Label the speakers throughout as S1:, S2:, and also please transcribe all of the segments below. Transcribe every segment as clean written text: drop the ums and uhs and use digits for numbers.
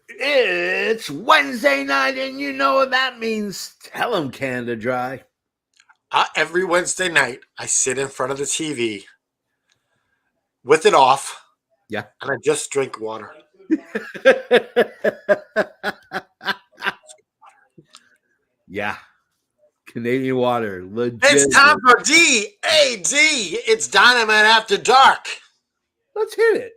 S1: It's Wednesday night, and you know what that means. Tell them, Canada Dry.
S2: Every Wednesday night, I sit in front of the TV with it off,
S1: Yeah.
S2: and I just drink water.
S1: Yeah. Canadian water. Legit.
S2: It's time for DAD. It's Dynamite After Dark.
S1: Let's hit it.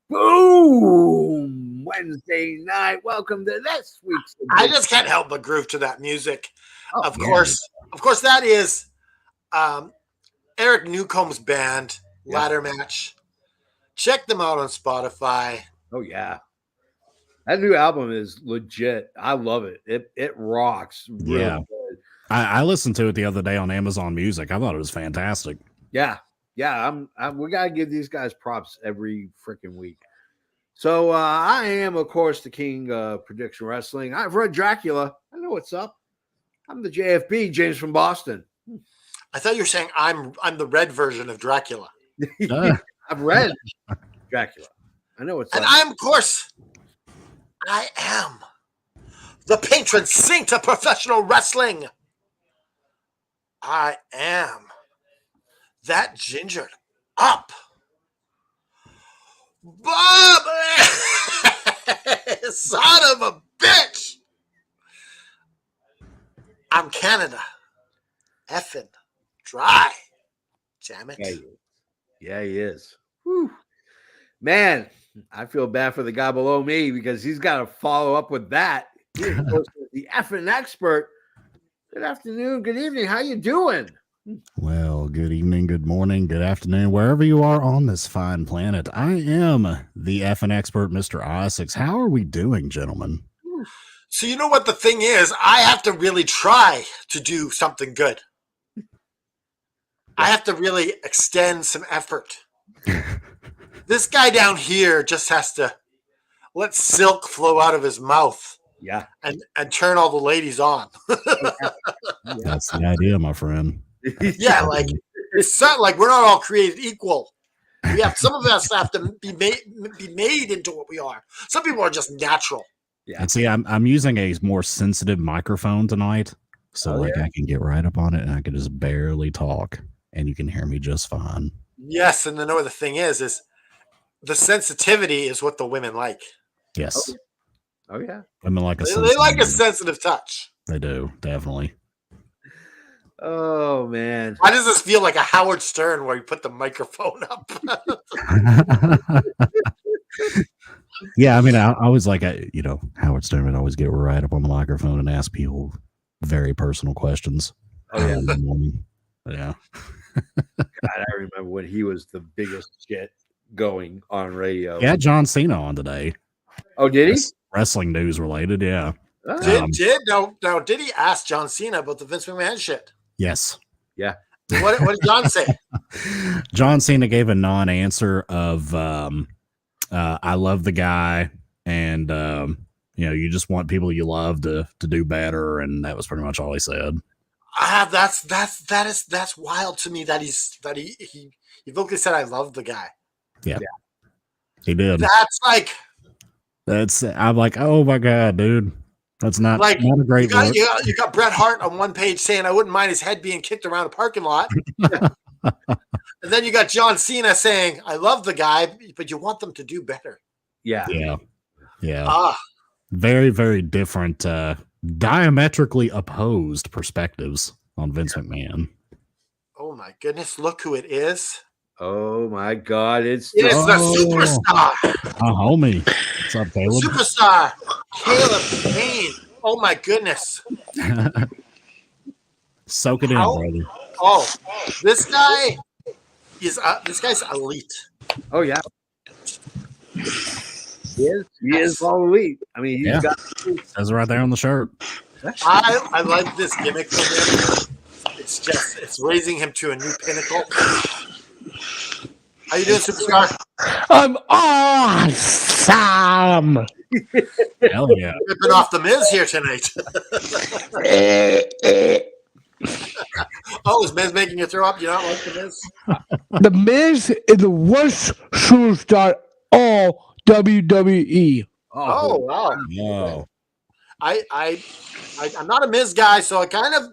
S1: Kaboom! Wednesday night. Welcome to this week's edition.
S2: I just can't help but groove to that music. Of course, that is Eric Newcomb's band, Ladder Match. Check them out on Spotify.
S1: Oh, yeah. That new album is legit. I love it. It rocks. Really good.
S3: I listened to it the other day on Amazon Music. I thought it was fantastic.
S1: Yeah. We gotta give these guys props every freaking week. So I am, of course, the king of prediction wrestling. I've read Dracula. I know what's up. I'm the JFB, James from Boston.
S2: I thought you were saying I'm the red version of Dracula.
S1: I've read Dracula. I know what's up.
S2: And I am the patron saint of professional wrestling. I am that gingered up Bob, son of a bitch. I'm Canada effing dry. Damn it.
S1: Yeah, he is. Whew. Man, I feel bad for the guy below me because he's got to follow up with that. He's the effing expert. Good afternoon, good evening. How you doing?
S3: Well, good evening, good morning, good afternoon, wherever you are on this fine planet. I am the effing expert, Mr. Isaacs. How are we doing, gentlemen?
S2: So you know what the thing is? I have to really try to do something good. I have to really extend some effort. This guy down here just has to let silk flow out of his mouth.
S1: Yeah.
S2: And turn all the ladies on.
S3: That's the idea, my friend.
S2: Yeah, like it's not like we're not all created equal. We have some of us have to be made into what we are. Some people are just natural.
S3: Yeah. And see, I'm using a more sensitive microphone tonight, so I can get right up on it and I can just barely talk, and you can hear me just fine.
S2: Yes, and then the thing is the sensitivity is what the women like.
S3: Yes.
S1: Oh yeah.
S3: Women like
S2: they like a sensitive touch.
S3: They do, definitely.
S1: Oh man.
S2: Why does this feel like a Howard Stern where you put the microphone up?
S3: Yeah, I mean, I was like, Howard Stern would always get right up on the microphone and ask people very personal questions.
S1: Oh yeah.
S3: Yeah.
S1: God, I remember when he was the biggest shit going on radio.
S3: Yeah, John Cena on today.
S1: Oh, did he?
S3: Wrestling news related, yeah.
S2: Did he ask John Cena about the Vince McMahon shit?
S3: Yes.
S1: Yeah.
S2: What did John say?
S3: John Cena gave a non-answer of I love the guy, and you just want people you love to do better, and that was pretty much all he said.
S2: That's wild to me that he vocally said I love the guy.
S3: Yeah. He did.
S2: I'm
S3: like, oh my God, dude. That's not a great look.
S2: You got Bret Hart on one page saying I wouldn't mind his head being kicked around a parking lot. And then you got John Cena saying, I love the guy, but you want them to do better.
S1: Yeah.
S3: Yeah.
S2: Ah,
S3: Very, very different, diametrically opposed perspectives on Vince McMahon.
S2: oh my goodness! Look who it is.
S1: Oh my God! It's
S2: It's the superstar.
S3: Homie. What's up,
S2: The
S3: Caleb?
S2: superstar, Caleb Payne. Oh my goodness!
S3: Soak it in,
S2: How-
S3: brother.
S2: Oh, this guy this guy's elite.
S1: Oh yeah. He is all elite. I mean, he's got.
S3: Says it right there on the shirt.
S2: I like this gimmick for him. It's raising him to a new pinnacle. How you doing, superstar?
S4: I'm awesome.
S3: Hell yeah.
S2: Ripping off the Miz here tonight. Oh, is Miz making you throw up? You don't like the Miz?
S4: The Miz is the worst superstar all WWE.
S2: Oh wow.
S3: Whoa.
S2: I'm not a Miz guy, so I kind of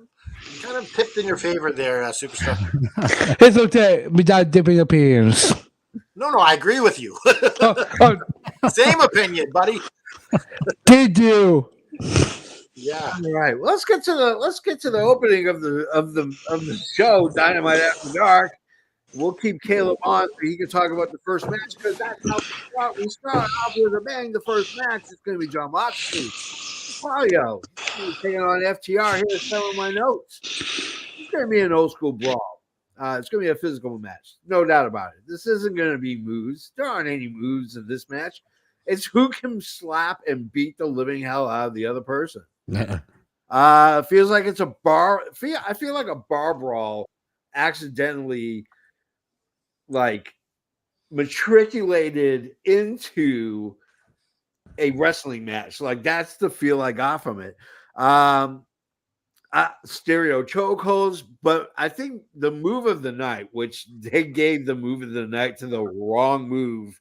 S2: tipped in your favor there, superstar.
S4: It's okay without different opinions.
S2: No, I agree with you. Same opinion, buddy.
S4: They do.
S2: Yeah.
S1: All right. Well, let's get to the opening of the show, Dynamite After Dark. We'll keep Caleb on so he can talk about the first match because that's how we start off with a bang. The first match is going to be John Moxley, Mario taking on FTR. Here's some of my notes. It's going to be an old school brawl. It's going to be a physical match, no doubt about it. This isn't going to be moves. There aren't any moves in this match. It's who can slap and beat the living hell out of the other person. Feels like it's a bar. I feel like a bar brawl accidentally like matriculated into a wrestling match. Like that's the feel I got from it. Stereo chokeholds, but I think the move of the night, which they gave the move of the night to the wrong move.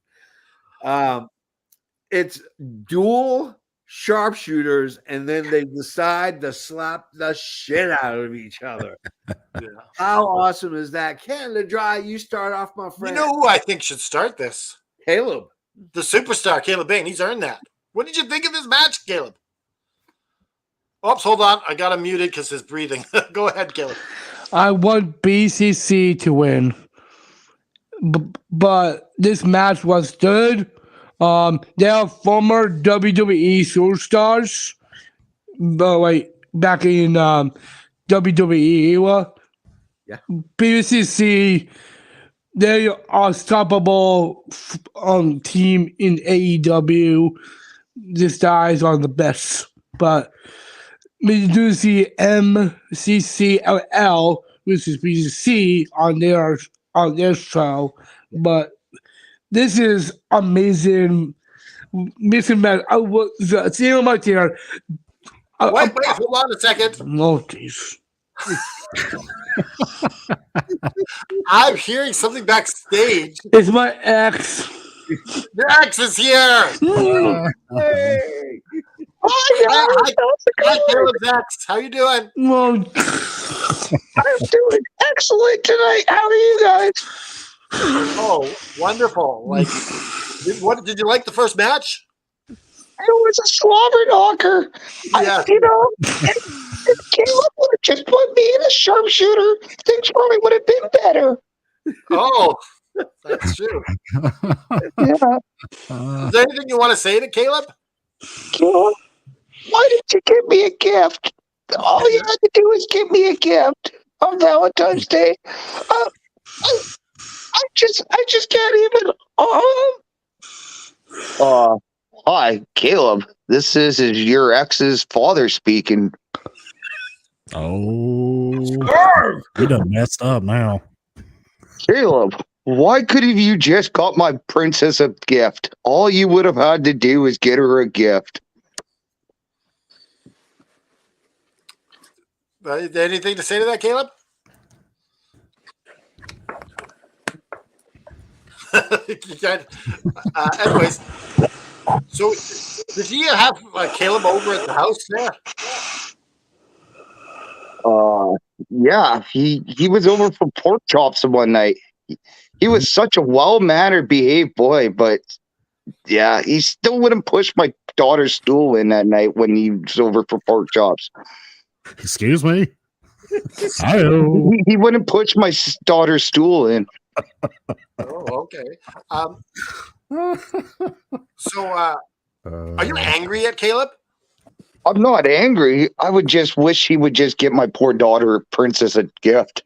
S1: It's dual sharpshooters, and then they decide to slap the shit out of each other.
S2: Yeah.
S1: How awesome is that? Canada Dry, you start off, my friend.
S2: You know who I think should start this?
S1: Caleb.
S2: The superstar, Caleb Payne. He's earned that. What did you think of this match, Caleb? Oops, hold on. I got him muted because his breathing. Go ahead, Caleb.
S4: I want BCC to win, but this match was good. They are former WWE superstars, but back in WWE era.
S1: Yeah.
S4: BCC, they are unstoppable team in AEW. These guys are the best, but we do see MCCLL, which is BCC, on their show, but this is amazing. Missing match. I was seeing my here.
S2: Wait, hold on a second.
S4: Oh, jeez.
S2: I'm hearing something backstage.
S4: It's my ex.
S2: Your ex is here.
S1: Hey.
S2: Hi, Caleb's ex. How you doing?
S4: Well,
S5: I'm doing excellent tonight. How are you guys?
S2: Oh, wonderful! Like, did you like the first match?
S5: It was a slobber knocker.
S2: Yeah.
S5: If Caleb would have just put me in a sharpshooter, things probably would have been better.
S2: Oh, that's true.
S5: Yeah.
S2: Is there anything you want to say to Caleb?
S5: Caleb, why didn't you give me a gift? All you had to do is give me a gift on Valentine's Day. I just can't even. Hi, Caleb. This is your ex's father speaking.
S3: Oh, you done messed up now.
S5: Caleb, why couldn't you just got my princess a gift? All you would have had to do is get her a gift.
S2: Anything to say to that, Caleb? Anyways, so did you have Caleb over at the house there?
S5: Yeah, he was over for pork chops one night. He was such a well-mannered, behaved boy, but Yeah, he still wouldn't push my daughter's stool in that night when he was over for pork chops.
S3: Excuse me. Hi-oh.
S5: He wouldn't push my daughter's stool in.
S2: Oh, okay. So, are you angry at Caleb?
S5: I'm not angry. I would just wish he would just get my poor daughter Princess a gift.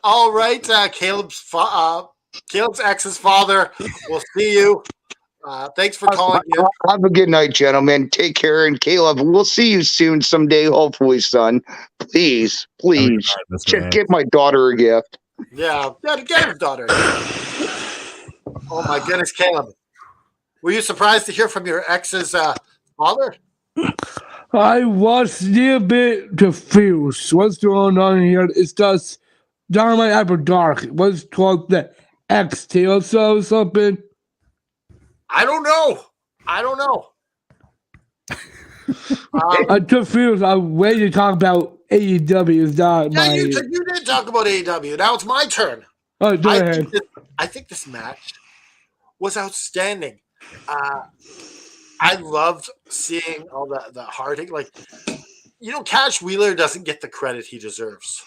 S2: All right, Caleb's ex's father. We'll see you. Thanks for calling in.
S5: Have a good night, gentlemen. Take care. And Caleb, we'll see you soon someday, hopefully, son. Please, please, just get my daughter a gift.
S2: Yeah, get his daughter. Oh, my goodness, Caleb. Were you surprised to hear from your ex's father?
S4: I was a little bit confused. What's going on here? It's just Dynamite After Dark. What's called the X Tulsa or something?
S2: I don't know.
S4: I'm confused. I'm waiting to talk about AEW. Is not
S2: Yeah,
S4: my.
S2: you did talk about AEW. Now it's my turn.
S4: Oh, go ahead.
S2: I think this match was outstanding. I loved seeing all the heartache. Like, Cash Wheeler doesn't get the credit he deserves.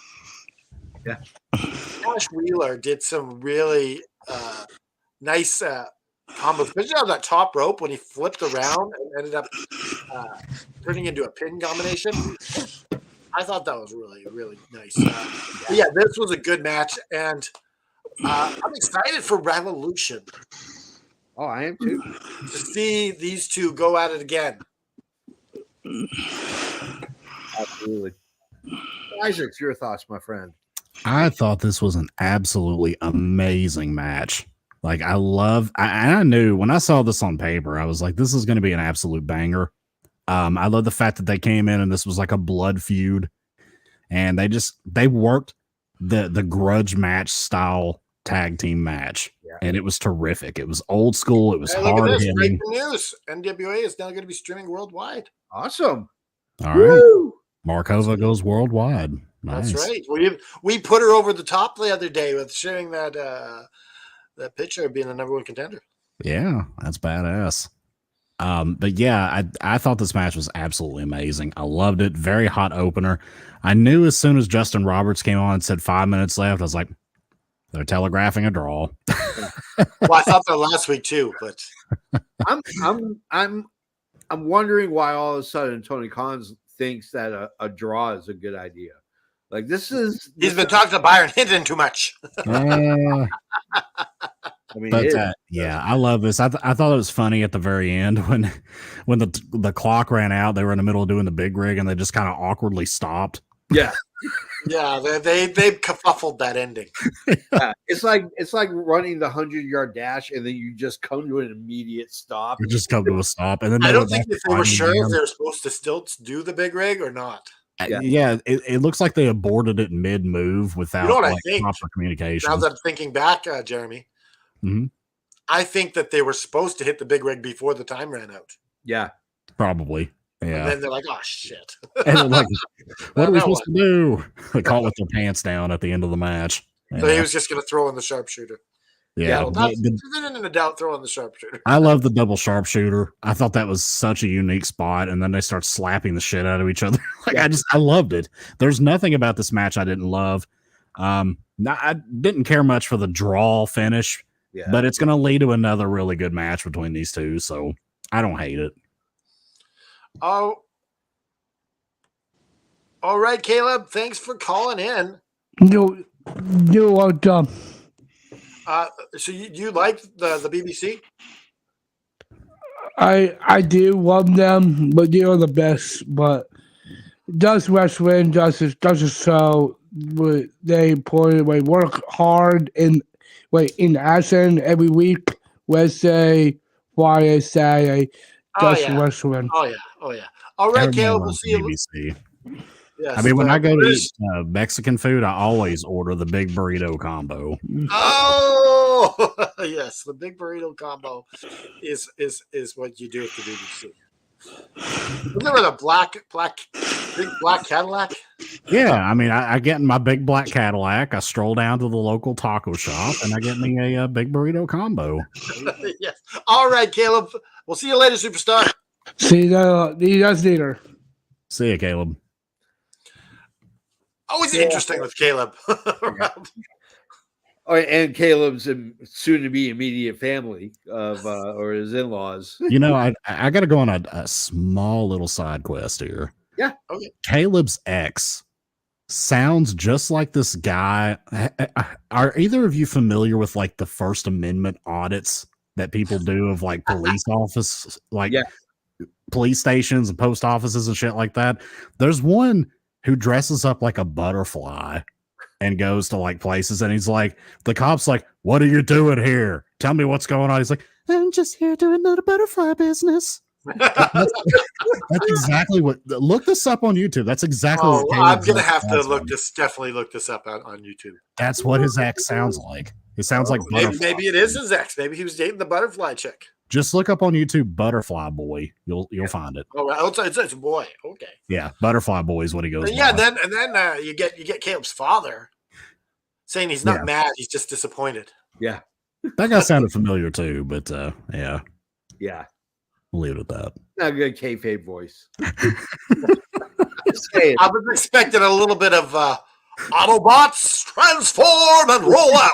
S1: Yeah.
S2: Cash Wheeler did some really nice combos, especially on that top rope when he flipped around and ended up turning into a pin combination. I thought that was really, really nice. Yeah, this was a good match, and I'm excited for Revolution.
S1: Oh, I am too.
S2: To see these two go at it again.
S1: Absolutely. Isaac, your thoughts, my friend?
S3: I thought this was an absolutely amazing match. Like, I knew when I saw this on paper, I was like, this is going to be an absolute banger. I love the fact that they came in and this was like a blood feud, and they worked the grudge match style tag team match. Yeah. And it was terrific. It was old school. It was hard hitting.
S2: Breaking news. NWA is now going to be streaming worldwide.
S1: Awesome.
S3: All right. Markova goes worldwide. Nice.
S2: That's right. We put her over the top the other day with sharing that picture of being the number one contender.
S3: Yeah, that's badass. But yeah, I thought this match was absolutely amazing. I loved it. Very hot opener. I knew as soon as Justin Roberts came on and said 5 minutes left, I was like, they're telegraphing a draw.
S2: Well, I thought that last week too, but
S1: I'm wondering why all of a sudden Tony Khan thinks that a draw is a good idea. Like he's
S2: been talking to Byron Hinton too much.
S1: I mean,
S3: yeah, I love this. I thought it was funny at the very end when the clock ran out. They were in the middle of doing the big rig and they just kind of awkwardly stopped.
S1: Yeah.
S2: Yeah, they kerfuffled that ending.
S1: Yeah, it's like running the 100-yard dash and then you just come to an immediate stop.
S3: You just come to a stop, and then
S2: I don't think if they were sure if they were supposed to still do the big rig or not.
S3: Yeah, it looks like they aborted it mid move without proper communication.
S2: Now that I'm thinking back, Jeremy, I think that they were supposed to hit the big rig before the time ran out.
S1: Yeah,
S3: probably. Yeah.
S2: And then they're like, "Oh shit!"
S3: And they're like, "What are we supposed to do?" They caught with their pants down at the end of the match.
S2: So he was just going to throw in the sharpshooter.
S3: Yeah,
S2: in a doubt, throw in the sharpshooter.
S3: I love the double sharpshooter. I thought that was such a unique spot, and then they start slapping the shit out of each other. I loved it. There's nothing about this match I didn't love. I didn't care much for the draw finish, but it's going to lead to another really good match between these two, so I don't hate it.
S2: Oh, all right, Caleb. Thanks for calling in.
S4: You're welcome.
S2: So you like the BBC?
S4: I do love them, but they are the best. But does wrestling does a show where they work hard in action every week. Wednesday, Friday, Saturday. Wrestling.
S2: Oh yeah. All right, Caleb. We'll see
S3: you.
S2: Yes,
S3: I mean, when I go to eat Mexican food, I always order the big burrito combo.
S2: Oh, yes, the big burrito combo is what you do at the BBC. Remember the big black Cadillac?
S3: Yeah, I mean, I get in my big black Cadillac. I stroll down to the local taco shop, and I get me a big burrito combo.
S2: Yes. All right, Caleb. We'll see you later, superstar.
S4: See you guys later.
S3: See you, Caleb.
S2: Always interesting with Caleb.
S1: Oh, and Caleb's soon-to-be immediate family of or his in-laws.
S3: You know, I got to go on a small little side quest here.
S1: Yeah.
S2: Okay.
S3: Caleb's ex sounds just like this guy. Are either of you familiar with like the First Amendment audits that people do of like police office, like police stations and post offices and shit like that? There's one who dresses up like a butterfly and goes to like places, and he's like, the cop's like, "What are you doing here? Tell me what's going on." He's like, "I'm just here doing the butterfly business." That's exactly what. Look this up on YouTube. That's exactly.
S2: Oh,
S3: what
S2: I'm gonna have to definitely look this up on YouTube.
S3: That's what his ex sounds like. It sounds like
S2: maybe it is his ex. Maybe he was dating the butterfly chick.
S3: Just look up on YouTube, Butterfly Boy. You'll find it.
S2: Oh, right. It's a boy. Okay.
S3: Yeah, Butterfly Boy is what he goes.
S2: Yeah, and then you get Caleb's father saying he's not mad, he's just disappointed.
S1: Yeah,
S3: that guy sounded familiar too, but yeah. We'll leave it at that.
S1: Not a good kayfabe voice.
S2: I was expecting a little bit of Autobots transform and roll out.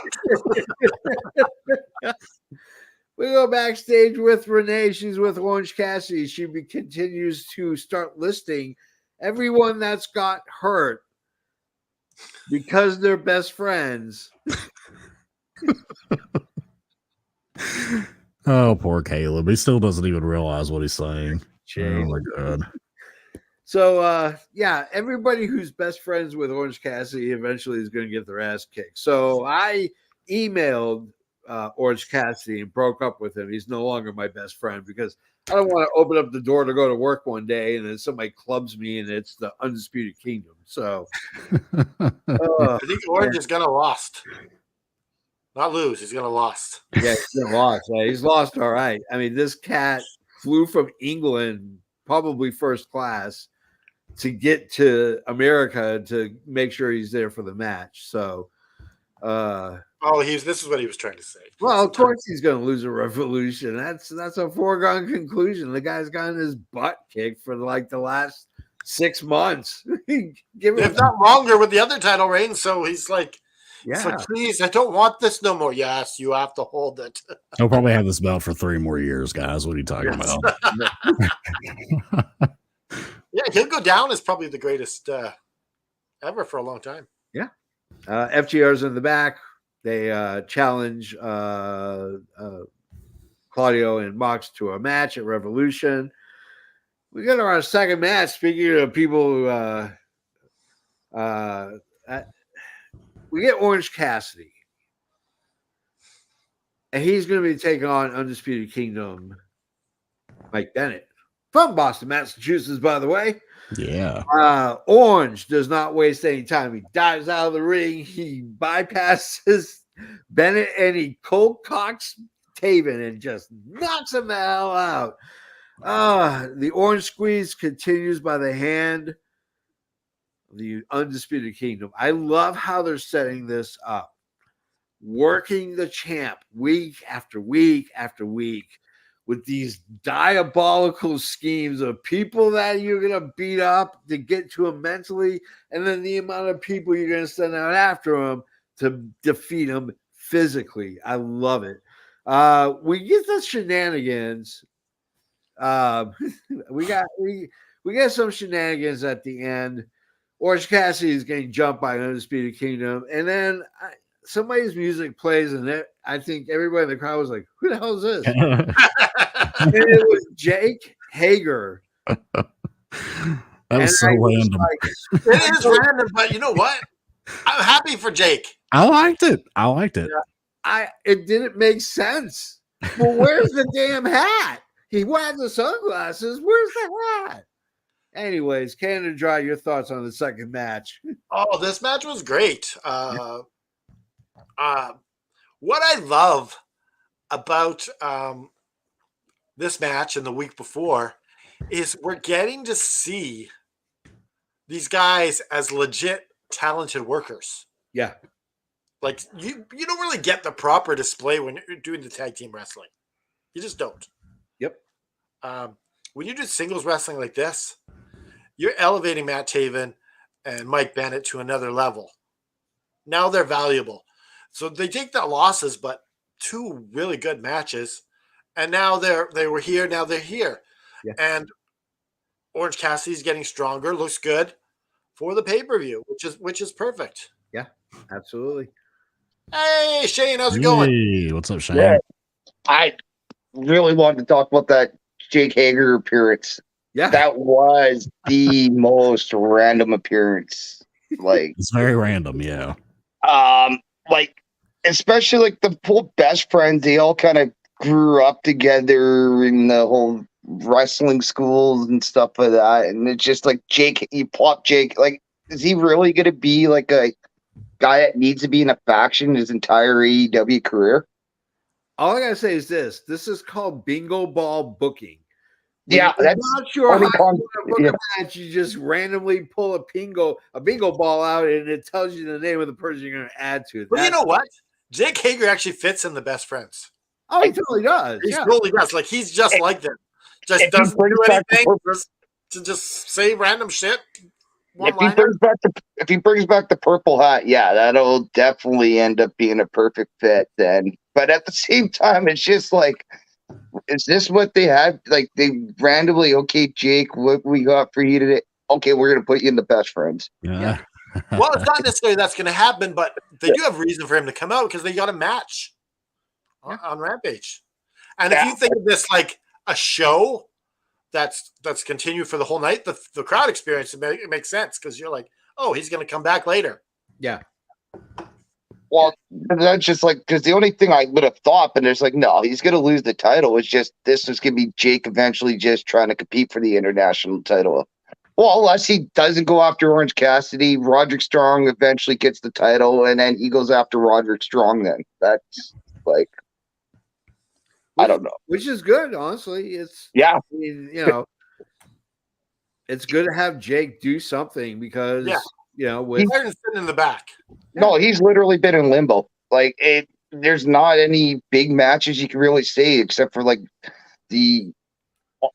S1: We go backstage with Renee. She's with Orange Cassidy. She continues to start listing everyone that's got hurt because they're best friends.
S3: Oh, poor Caleb. He still doesn't even realize what he's saying.
S1: Shame.
S3: Oh, my God.
S1: So, everybody who's best friends with Orange Cassidy eventually is going to get their ass kicked. So I emailed Orange Cassidy and broke up with him. He's no longer my best friend because I don't want to open up the door to go to work one day and then somebody clubs me and it's the Undisputed Kingdom. So
S2: I think Orange is gonna lost. Not lose, he's gonna lost.
S1: Yeah, he's gonna lost. He's lost all right. I mean, this cat flew from England, probably first class, to get to America to make sure he's there for the match. So
S2: this is what he was trying to say.
S1: Well, of course he's going to lose a Revolution. That's a foregone conclusion. The guy's gotten his butt kicked for like the last 6 months.
S2: If not longer with the other title reign. So he's like, please, I don't want this no more. Yes, you have to hold it.
S3: He'll probably have this belt for 3 more years, guys. What are you talking about?
S2: Yeah, he'll go down as probably the greatest ever for a long time.
S1: Yeah. FTR's in the back. They challenge Claudio and Mox to a match at Revolution. We go to our second match. Speaking of people who we get Orange Cassidy. And he's going to be taking on Undisputed Kingdom Mike Bennett from Boston, Massachusetts, by the way.
S3: Yeah.
S1: Orange does not waste any time. He dives out of the ring. He bypasses Bennett and he cold cocks Taven and just knocks him the hell out. The Orange squeeze continues by the hand of the Undisputed Kingdom. I love how they're setting this up. Working the champ week after week after week with these diabolical schemes of people that you're going to beat up to get to him mentally, and then the amount of people you're going to send out after him to defeat him physically. I love it. We get the shenanigans. We get some shenanigans at the end. Orange Cassidy is getting jumped by Undisputed Kingdom, and then somebody's music plays, and I think everybody in the crowd was like, "Who the hell is this?" And it was Jake Hager.
S3: That was so random.
S2: It is random, but you know what? I'm happy for Jake.
S3: I liked it.
S1: It didn't make sense. Well, where's the damn hat? He had the sunglasses. Where's the hat? Anyways, Canada Dry, your thoughts on the second match?
S2: Oh, this match was great. What I love about this match and the week before is we're getting to see these guys as legit talented workers.
S1: Yeah.
S2: Like you don't really get the proper display when you're doing the tag team wrestling. You just don't.
S1: Yep.
S2: When you do singles wrestling like this, you're elevating Matt Taven and Mike Bennett to another level. Now they're valuable. So they take the losses, but 2 really good matches, and now they were here. Now they're here,
S1: Yeah.
S2: and Orange Cassidy's getting stronger. Looks good for the pay-per-view, which is perfect.
S1: Yeah, absolutely.
S2: Hey, Shane, how's it going?
S3: Hey, what's up, Shane?
S5: Yeah. I really wanted to talk about that Jake Hager appearance.
S1: Yeah.
S5: That was the most random appearance. Like,
S3: It's very random, yeah.
S5: like, especially like the whole best friends, they all kind of grew up together in the whole wrestling schools and stuff like that. And it's just like Jake, you plop Jake, like, is he really going to be like a guy that needs to be in a faction his entire AEW career?
S1: All I gotta say is this is called bingo ball booking.
S5: Yeah,
S1: When you're
S5: that's
S1: not sure how
S5: funny
S1: you book a match. You just randomly pull a bingo ball out, and it tells you the name of the person you're going to add to it.
S2: But you know what? Jake Hager actually fits in the best friends.
S1: Oh, he totally does.
S2: He
S1: Yeah.
S2: totally does. Like he's just like them. Just
S5: if he
S2: doesn't
S5: brings
S2: do
S5: back the
S2: anything
S5: purple-
S2: to just say random shit.
S5: If he brings back the purple hat, yeah, that'll definitely end up being a perfect fit then. But at the same time, it's just like, is this what they had? Like, they randomly, okay, Jake, what we got for you today? Okay, we're gonna put you in the best friends.
S3: Yeah.
S2: Well, it's not necessarily that's going to happen, but they do have reason for him to come out because they got a match on Rampage. And if you think of this like a show that's continued for the whole night, the crowd experience, it makes sense because you're like, oh, he's going to come back later.
S1: Yeah.
S5: Well, that's just like, because the only thing I would have thought, but it's like, no, he's going to lose the title. It's just, this is going to be Jake eventually just trying to compete for the international title. Well, unless he doesn't go after Orange Cassidy, Roderick Strong eventually gets the title, and then he goes after Roderick Strong then. That's like, I don't know.
S1: Which is good, honestly. It's,
S5: yeah.
S1: I mean, you know, it's good to have Jake do something because, you know, with
S2: he's sitting in the back.
S5: No, he's literally been in limbo. Like, there's not any big matches you can really say except for like the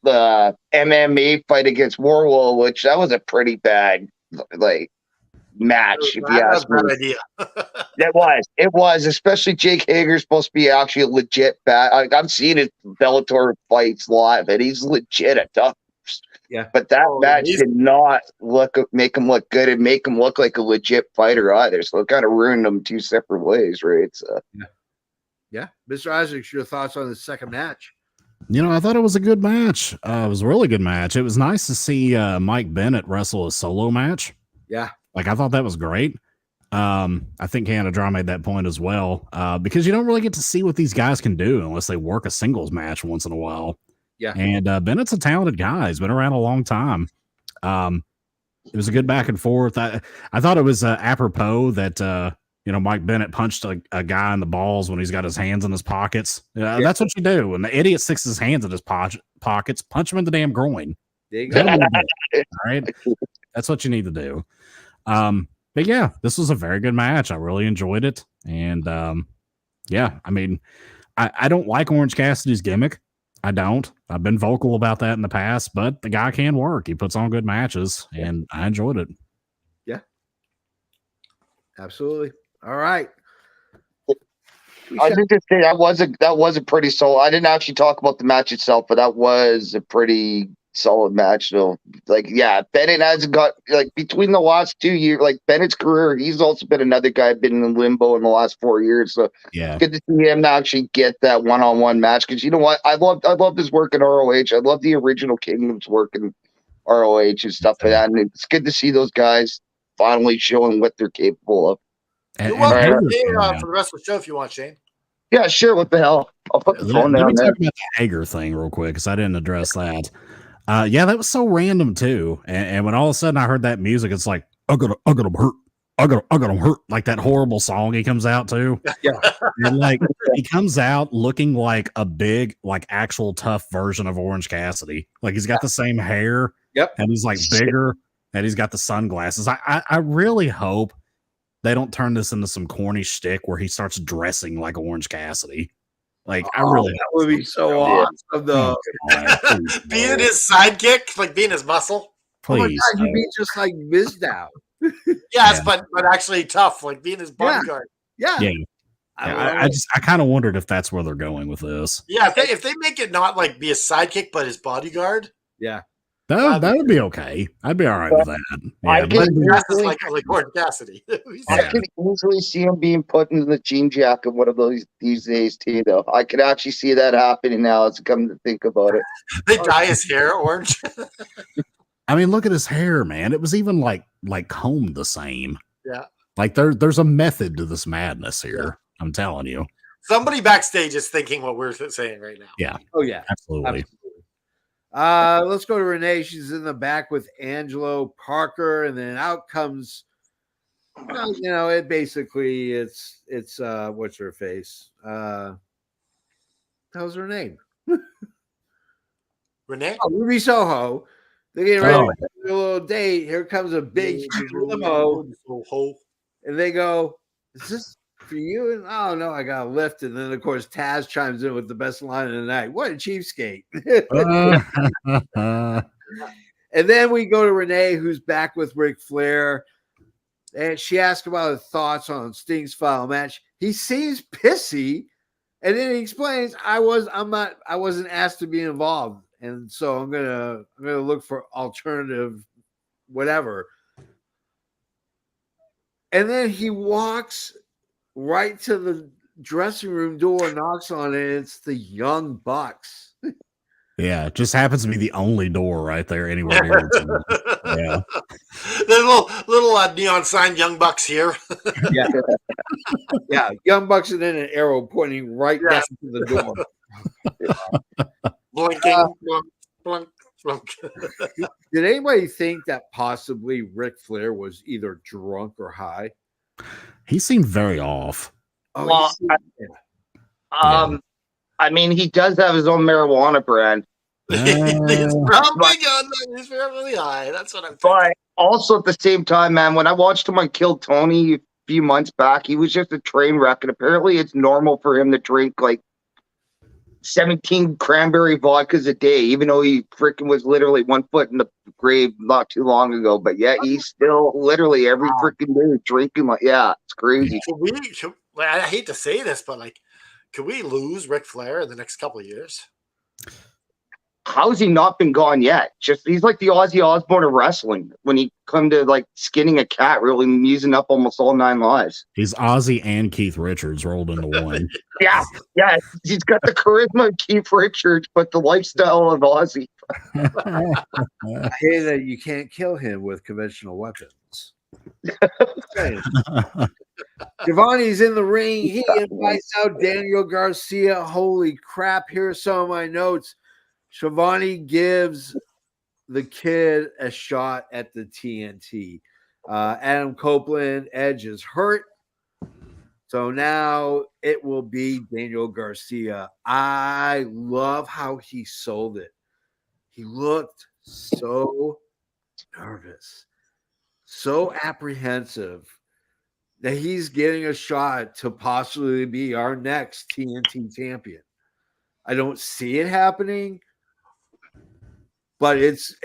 S5: MMA fight against Warwolf, which that was a pretty bad like match. If you ask me,
S2: idea.
S5: It was, especially Jake Hager's supposed to be actually a legit bad. I've seen his Bellator fights live, and he's legit a tough.
S1: Yeah,
S5: but that match did not make him look good and make him look like a legit fighter either. So it kind of ruined him 2 separate ways, right? So
S1: yeah. Mr. Isaacs, your thoughts on the second match?
S3: You know, I thought it was a good match. It was a really good match. It was nice to see Mike Bennett wrestle a solo match.
S1: Yeah,
S3: like I thought that was great. I think Canada Draw made that point as well, because you don't really get to see what these guys can do unless they work a singles match once in a while.
S1: Yeah.
S3: And Bennett's a talented guy. He's been around a long time. It was a good back and forth. I thought it was apropos that, you know, Mike Bennett punched a guy in the balls when he's got his hands in his pockets. That's what you do. When the idiot sticks his hands in his pockets, punch him in the damn groin.
S1: There you go.
S3: All right. That's what you need to do. But yeah, this was a very good match. I really enjoyed it. And yeah, I mean, I don't like Orange Cassidy's gimmick. I don't. I've been vocal about that in the past, but the guy can work. He puts on good matches, and I enjoyed it.
S1: Yeah. Absolutely. All right.
S5: I did just say that was a pretty solid. I didn't actually talk about the match itself, but that was a pretty solid match. So, like, yeah, Bennett hasn't got, like, between the last 2 years, like Bennett's career, he's also been another guy been in limbo in the last 4 years. So
S3: yeah,
S5: good to see him actually get that one-on-one match. Because you know what, I love his work in ROH. I love the original Kingdom's work in ROH and stuff like that. And it's good to see those guys finally showing what they're capable of.
S2: You're welcome to stay for the rest of the show if you want, Shane.
S5: Yeah, sure. What the hell? I'll put the phone down there.
S3: Talk about the Hager thing real quick because I didn't address that. Yeah, that was so random too. And when all of a sudden I heard that music, it's like I got him hurt. I got him hurt. Like that horrible song he comes out to.
S1: Yeah,
S3: and like he comes out looking like a big, like actual tough version of Orange Cassidy. Like he's got the same hair.
S1: Yep,
S3: and he's like bigger. and he's got the sunglasses. I really hope they don't turn this into some corny shtick where he starts dressing like Orange Cassidy. Like, I really
S1: that would be so
S5: Yeah.
S1: awesome, though.
S2: Being his sidekick, like being his muscle.
S3: Please,
S1: oh my God, you'd be just like Mizdow.
S2: Yes, but actually tough, like being his bodyguard.
S1: Yeah.
S3: yeah.
S1: I
S3: I kind of wondered if that's where they're going with this.
S2: Yeah, if they make it not like be a sidekick, but his bodyguard.
S1: yeah.
S3: That would be okay. I'd be all right with that.
S5: I
S3: Yeah,
S5: can-
S2: That's just like Orange Cassidy.
S5: I can easily see him being put in the jean jacket one of these days too, though. I could actually see that happening now as I come to think about it.
S2: They dye his hair orange.
S3: I mean, look at his hair, man. It was even like combed the same.
S2: Yeah.
S3: Like there's a method to this madness here. I'm telling you.
S2: Somebody backstage is thinking what we're saying right now.
S3: Yeah.
S1: Oh, yeah.
S3: Absolutely.
S1: Let's go to Renee. She's in the back with Angelo Parker, and then out comes, it basically it's what's her face? How's her name?
S2: Renee?
S1: Oh, Ruby Soho. They get ready
S3: Oh.
S1: to do a little date. Here comes a big huge limo, and they go, "Is this for you?" And oh no, I got a lift. And then of course Taz chimes in with the best line of the night. What a cheapskate! And then we go to Renee, who's back with Ric Flair, and she asks about his thoughts on Sting's final match. He seems pissy, and then he explains, I wasn't asked to be involved, and so I'm gonna look for alternative whatever. And then he walks right to the dressing room door, knocks on it, and it's the Young Bucks.
S3: Yeah, it just happens to be the only door right there anywhere near. Yeah.
S2: The little neon sign, Young Bucks here.
S1: Yeah. Yeah, Young Bucks, and then an arrow pointing right down to the door.
S2: Blinking. Blunk, blunk, blunk.
S1: Did anybody think that possibly Ric Flair was either drunk or high?
S3: He seemed very off.
S1: Oh,
S5: Well, I mean, he does have his own marijuana brand,
S2: He's probably he's probably high. That's what I'm thinking.
S5: but also at the same time, man, when I watched him on Kill Tony a few months back, he was just a train wreck, and apparently it's normal for him to drink like 17 cranberry vodkas a day, even though he freaking was literally 1 foot in the grave not too long ago. But yeah, he's still literally every freaking day drinking. Like, yeah, it's crazy.
S2: I hate to say this, but like, could we lose Ric Flair in the next couple of years?
S5: How's he not been gone yet? Just he's like the Ozzy Osbourne of wrestling when he come to like skinning a cat, really using up almost all 9 lives.
S3: He's Ozzy and Keith Richards rolled into one.
S5: Yeah, he's got the charisma of Keith Richards, but the lifestyle of Ozzy.
S1: I hear that you can't kill him with conventional weapons. Giovanni's in the ring. He invites out Daniel Garcia. Holy crap. Here's some of my notes. Giovanni gives the kid a shot at the TNT. Adam Copeland, Edge is hurt. So now it will be Daniel Garcia. I love how he sold it. He looked so nervous, so apprehensive that he's getting a shot to possibly be our next TNT champion. I don't see it happening, but it's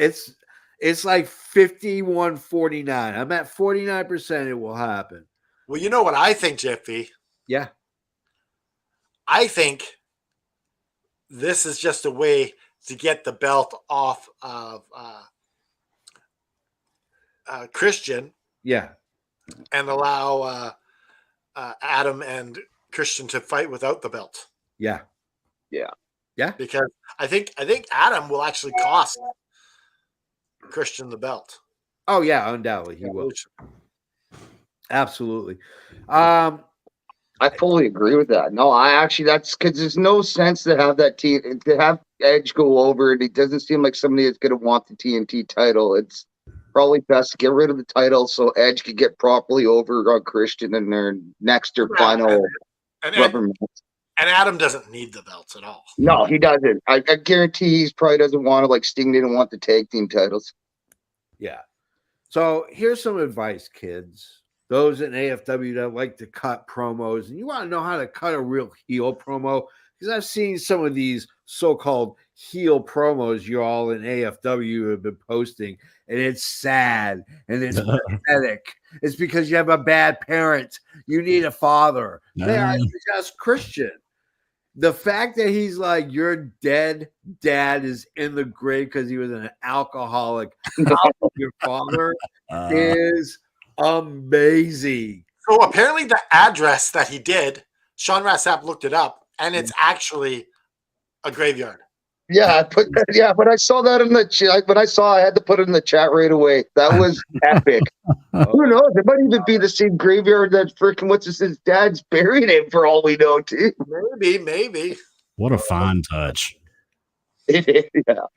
S1: like 51-49. I'm at 49% it will happen.
S2: Well, you know what I think, Jeffy?
S1: Yeah.
S2: I think this is just a way to get the belt off of Christian.
S1: Yeah.
S2: And allow Adam and Christian to fight without the belt.
S1: Yeah.
S2: Because I think Adam will actually cost Christian the belt.
S1: Oh yeah, undoubtedly he will. Absolutely.
S5: I fully agree with that. No, that's because there's no sense to have to have Edge go over, and it doesn't seem like somebody that's going to want the TNT title. It's probably best to get rid of the title so Edge could get properly over on Christian in their next or final rubber match.
S2: And Adam doesn't need the belts at all.
S5: No, he doesn't. I guarantee he probably doesn't want to, like Sting didn't want the tag team titles.
S1: Yeah. So here's some advice, kids. Those in AFW that like to cut promos, and you want to know how to cut a real heel promo, because I've seen some of these so-called heel promos you all in AFW have been posting, and it's sad and it's pathetic. It's because you have a bad parent. You need a father. They are just Christian. The fact that he's like, your dead dad is in the grave because he was an alcoholic, your father is amazing.
S2: So apparently the address that he did, Sean Rassap looked it up, and it's actually a graveyard.
S5: Yeah, when I saw that in the chat, I had to put it in the chat right away. That was epic. Who knows? It might even be the same graveyard that freaking his dad's buried in, for all we know, too.
S2: Maybe.
S3: What a fine touch.
S5: Yeah.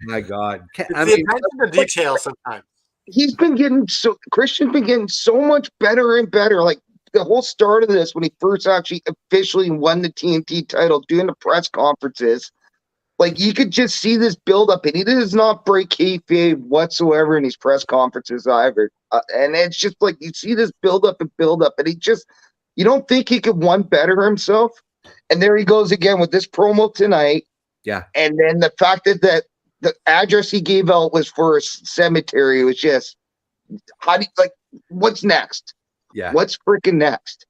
S1: My God.
S2: It's the attention to detail sometimes.
S5: Christian's been getting so much better and better. Like the whole start of this, when he first actually officially won the TNT title, doing the press conferences, like you could just see this build up, and he does not break kayfabe whatsoever in these press conferences either. And it's just like you see this build up, and you don't think he could one better himself. And there he goes again with this promo tonight.
S1: Yeah.
S5: And then the fact that the address he gave out was for a cemetery was just, what's next?
S1: Yeah.
S5: What's freaking next?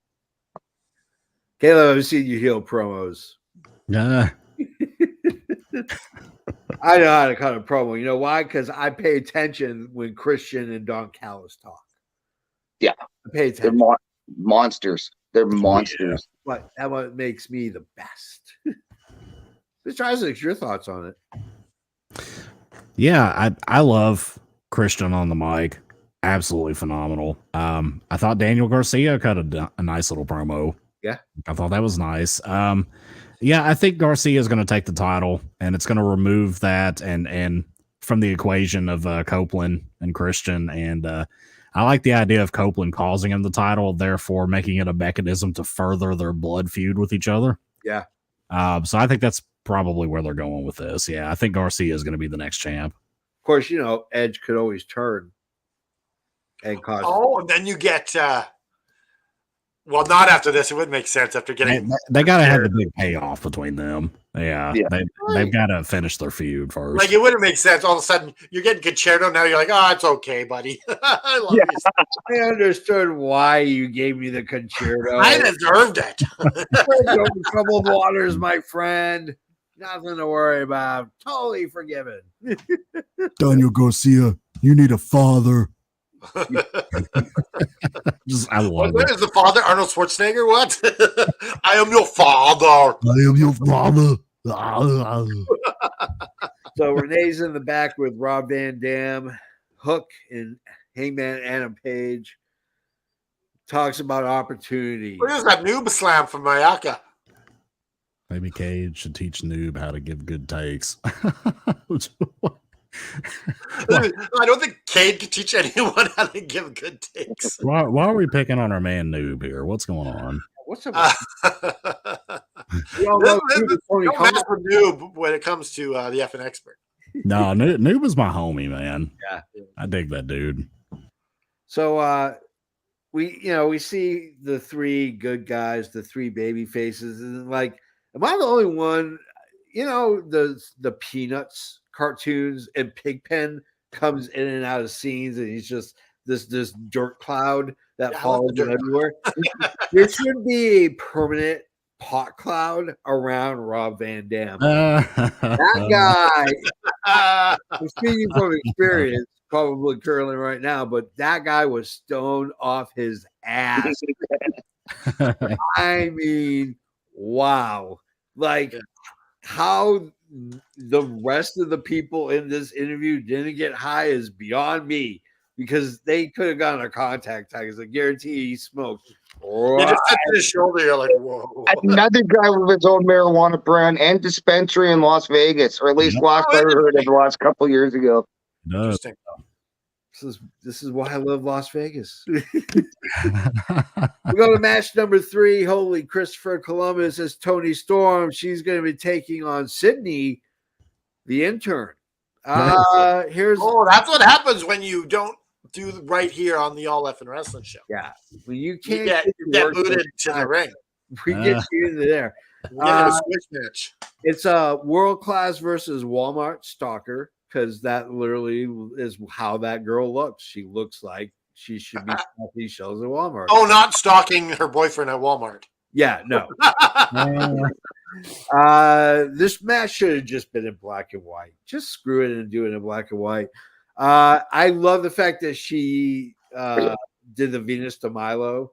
S1: Caleb, I've seen you heel promos. I know how to cut a promo. You know why? Because I pay attention when Christian and Don Callis talk.
S5: Yeah.
S1: I pay attention.
S5: They're monsters. They're monsters.
S1: But that what makes me the best. Mr. Isaacs, your thoughts on it?
S3: Yeah, I love Christian on the mic. Absolutely phenomenal. I thought Daniel Garcia cut a nice little promo.
S1: Yeah.
S3: I thought that was nice. Yeah, I think Garcia is going to take the title, and it's going to remove that and from the equation of Copeland and Christian. And I like the idea of Copeland causing him the title, therefore making it a mechanism to further their blood feud with each other.
S1: Yeah.
S3: So I think that's probably where they're going with this. Yeah, I think Garcia is going to be the next champ.
S1: Of course, you know, Edge could always turn and cause.
S2: Oh, and then you get well, not after this. It would make sense after getting.
S3: They got to have a big payoff between them. Yeah. They've got to finish their feud first.
S2: Like, it wouldn't make sense. All of a sudden, you're getting Concerto. Now you're like, oh, it's okay, buddy. I love you.
S1: I understood why you gave me the Concerto.
S2: I deserved it.
S1: Troubled waters, my friend. Nothing to worry about. Totally forgiven.
S3: Daniel Garcia, you need a father. I love
S2: Where
S3: it.
S2: is the father? Arnold Schwarzenegger? What? I am your father.
S3: I am your father.
S1: So Renee's in the back with Rob Van Dam, Hook, and Hangman Adam Page. Talks about opportunity.
S2: Where's that noob slam from Mayaka?
S3: Maybe Cage should teach Noob how to give good takes.
S2: I don't think Cade can teach anyone how to give good takes.
S3: Why are we picking on our man Noob here? What's going on?
S1: What's up?
S2: Don't mess with Noob when it comes to the effing expert.
S3: No, Noob is my homie, man.
S1: Yeah,
S3: I dig that dude.
S1: So we see the three good guys, the three baby faces, and like, am I the only one? You know, the Peanuts cartoons and Pigpen comes in and out of scenes, and he's just this dirt cloud that follows him everywhere. There should be a permanent pot cloud around Rob Van Dam. That guy, I'm speaking from experience, probably currently right now, but that guy was stoned off his ass. I mean, wow. Like, how the rest of the people in this interview didn't get high is beyond me, because they could have gotten a contact tag. I guarantee he smoked.
S2: You just hit his shoulder, you're like, whoa.
S5: Another guy with his own marijuana brand and dispensary in Las Vegas, or at least last I heard of the last couple years ago.
S2: Interesting.
S1: This is why I love Las Vegas. We go to match number 3. Holy Christopher Columbus as Tony Storm. She's going to be taking on Sydney, the intern.
S2: That's what happens when you don't do right here on the All Effing Wrestling Show.
S1: Yeah. When you
S2: You
S1: can't
S2: get booted to the ring.
S1: we get you into there.
S2: We get a squish match.
S1: It's a World Class versus Walmart Stalker, because that literally is how that girl looks. She looks like she should be at these shows at Walmart.
S2: Oh, not stalking her boyfriend at Walmart.
S1: Yeah, no. This match should have just been in black and white. Just screw it and do it in black and white. I love the fact that she did the Venus de Milo,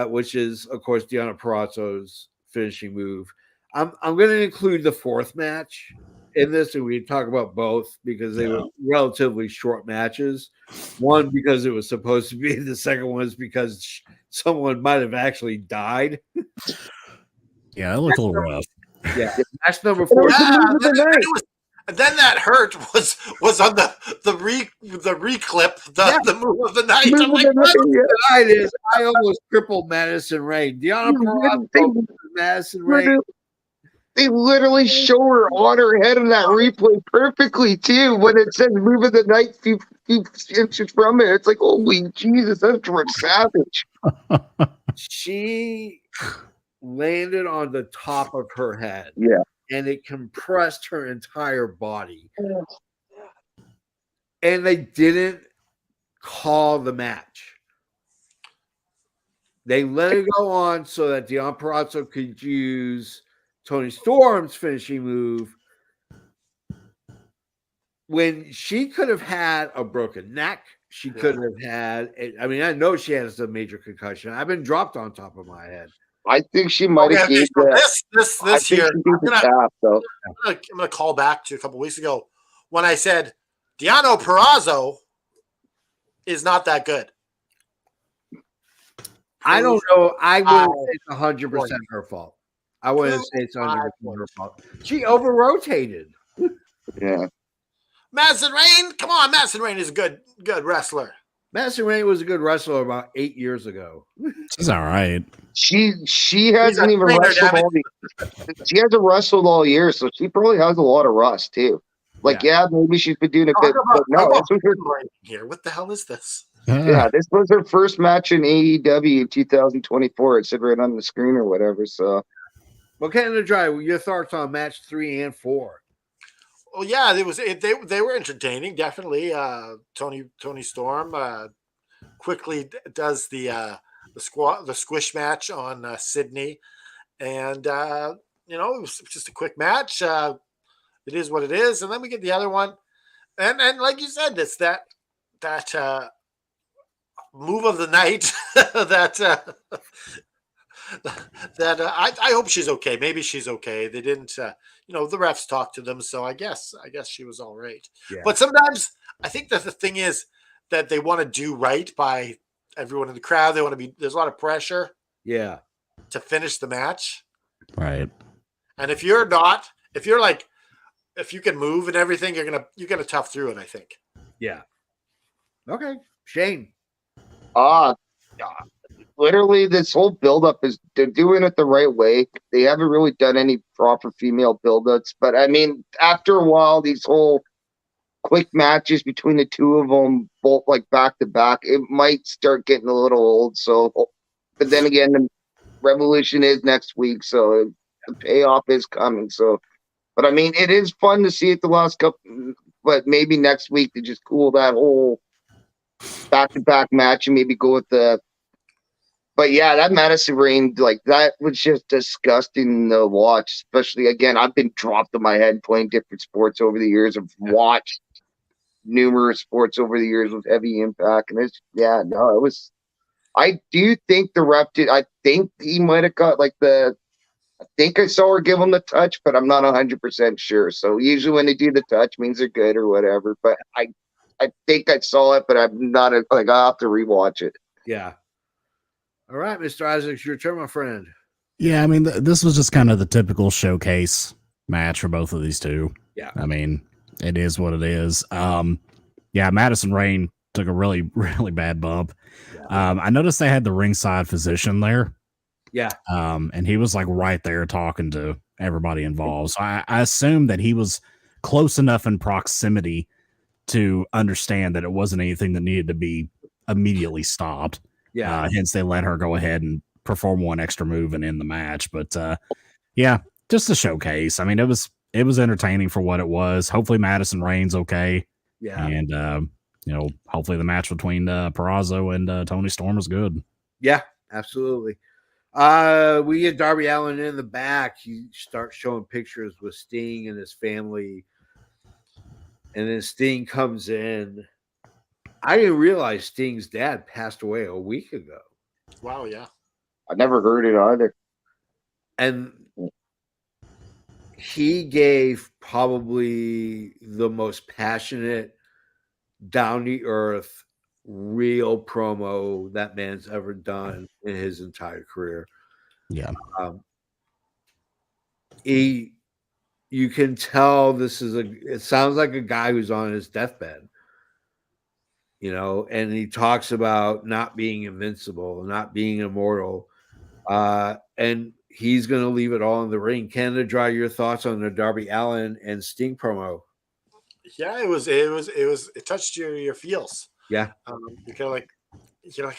S1: which is, of course, Deonna Purrazzo's finishing move. I'm going to include the fourth match in this, and we talk about both because they were relatively short matches. One, because it was supposed to be. The second one is because someone might have actually died.
S3: Yeah, it looked a little rough.
S1: Yeah, match number 4.
S2: Then that hurt was on the reclip, the move of the night. I'm like,
S1: tonight is I almost crippled Madison Rain. Deonna Purrazzo, Madison Rain.
S5: They literally show her on her head in that replay perfectly too. When it says "move of the night," few inches from it, it's like, holy Jesus, that's George Savage.
S1: She landed on the top of her head.
S5: Yeah.
S1: And it compressed her entire body. And they didn't call the match. They let it go on so that Deonna Purrazzo could use Toni Storm's finishing move when she could have had a broken neck. She could have had, I mean, I know she has a major concussion. I've been dropped on top of my head.
S5: I think she might have gave
S2: this year.
S5: I'm
S2: gonna call back to a couple weeks ago when I said Deonna Purrazzo is not that good.
S1: I don't know. I wouldn't say it's 100% her fault. I wouldn't say it's 100% her fault. She over-rotated.
S5: Yeah.
S2: Madison Rain, come on. Madison Rain is a good wrestler.
S1: Madison Rain was a good wrestler about 8 years ago.
S3: She's all right.
S5: She hasn't even wrestled all she hasn't wrestled all year, so she probably has a lot of rust too. Like, maybe she's been doing a bit. But no, this was her
S2: here. What the hell is this?
S5: Yeah, this was her first match in AEW in 2024. It said right on the screen or whatever. So,
S1: well, Canada Dry, your thoughts on match 3 and 4?
S2: Well, yeah, they were entertaining, definitely. Toni Storm quickly does the squish match on Sydney, and it was just a quick match. It is what it is, and then we get the other one, and like you said, it's that move of the night that I hope she's okay. Maybe she's okay. They didn't, the refs talked to them, so I guess she was all right. Yeah. But sometimes I think that the thing is that they want to do right by everyone in the crowd. They want to be. There's a lot of pressure.
S1: Yeah.
S2: To finish the match.
S3: Right.
S2: And if you can move and everything, you're gonna tough through it, I think.
S1: Yeah. Okay, Shane.
S5: Literally, this whole buildup they're doing it the right way. They haven't really done any proper female buildups, but I mean, after a while, these whole quick matches between the two of them, both like back to back, it might start getting a little old. So, but then again, the Revolution is next week, so the payoff is coming. So, but I mean, it is fun to see it the last couple, but maybe next week to just cool that whole back-to-back match and maybe go with the. But yeah, that Madison Rain, like that was just disgusting to watch. Especially again, I've been dropped on my head playing different sports over the years. I've watched numerous sports over the years with heavy impact, and it was. I do think the ref did. I think he might have got I think I saw her give him the touch, but I'm not 100% sure. So usually when they do the touch, means they're good or whatever. But I think I saw it, but I'm not I'll have to rewatch it.
S1: Yeah. All right, Mr. Isaacs, your turn, my friend.
S3: Yeah, I mean, this was just kind of the typical showcase match for both of these two.
S1: Yeah.
S3: I mean, it is what it is. Madison Rain took a really, really bad bump. Yeah. I noticed they had the ringside physician there.
S1: Yeah.
S3: And he was like right there talking to everybody involved. So I assumed that he was close enough in proximity to understand that it wasn't anything that needed to be immediately stopped.
S1: Yeah.
S3: Hence they let her go ahead and perform one extra move and end the match. But yeah, just a showcase. I mean, it was entertaining for what it was. Hopefully Madison Rain's okay.
S1: Yeah.
S3: And hopefully the match between Peraza and Tony Storm is good.
S1: Yeah, absolutely. We get Darby Allin in the back. He starts showing pictures with Sting and his family. And then Sting comes in. I didn't realize Sting's dad passed away a week ago.
S2: Wow, yeah.
S5: I never heard it either.
S1: And he gave probably the most passionate, down to earth, real promo that man's ever done in his entire career.
S3: Yeah.
S1: You can tell it sounds like a guy who's on his deathbed, and he talks about not being invincible, not being immortal. And he's going to leave it all in the ring. Canada Dry, your thoughts on the Darby Allin and Sting promo?
S2: Yeah, it touched your feels.
S1: Yeah.
S2: You're kind of like,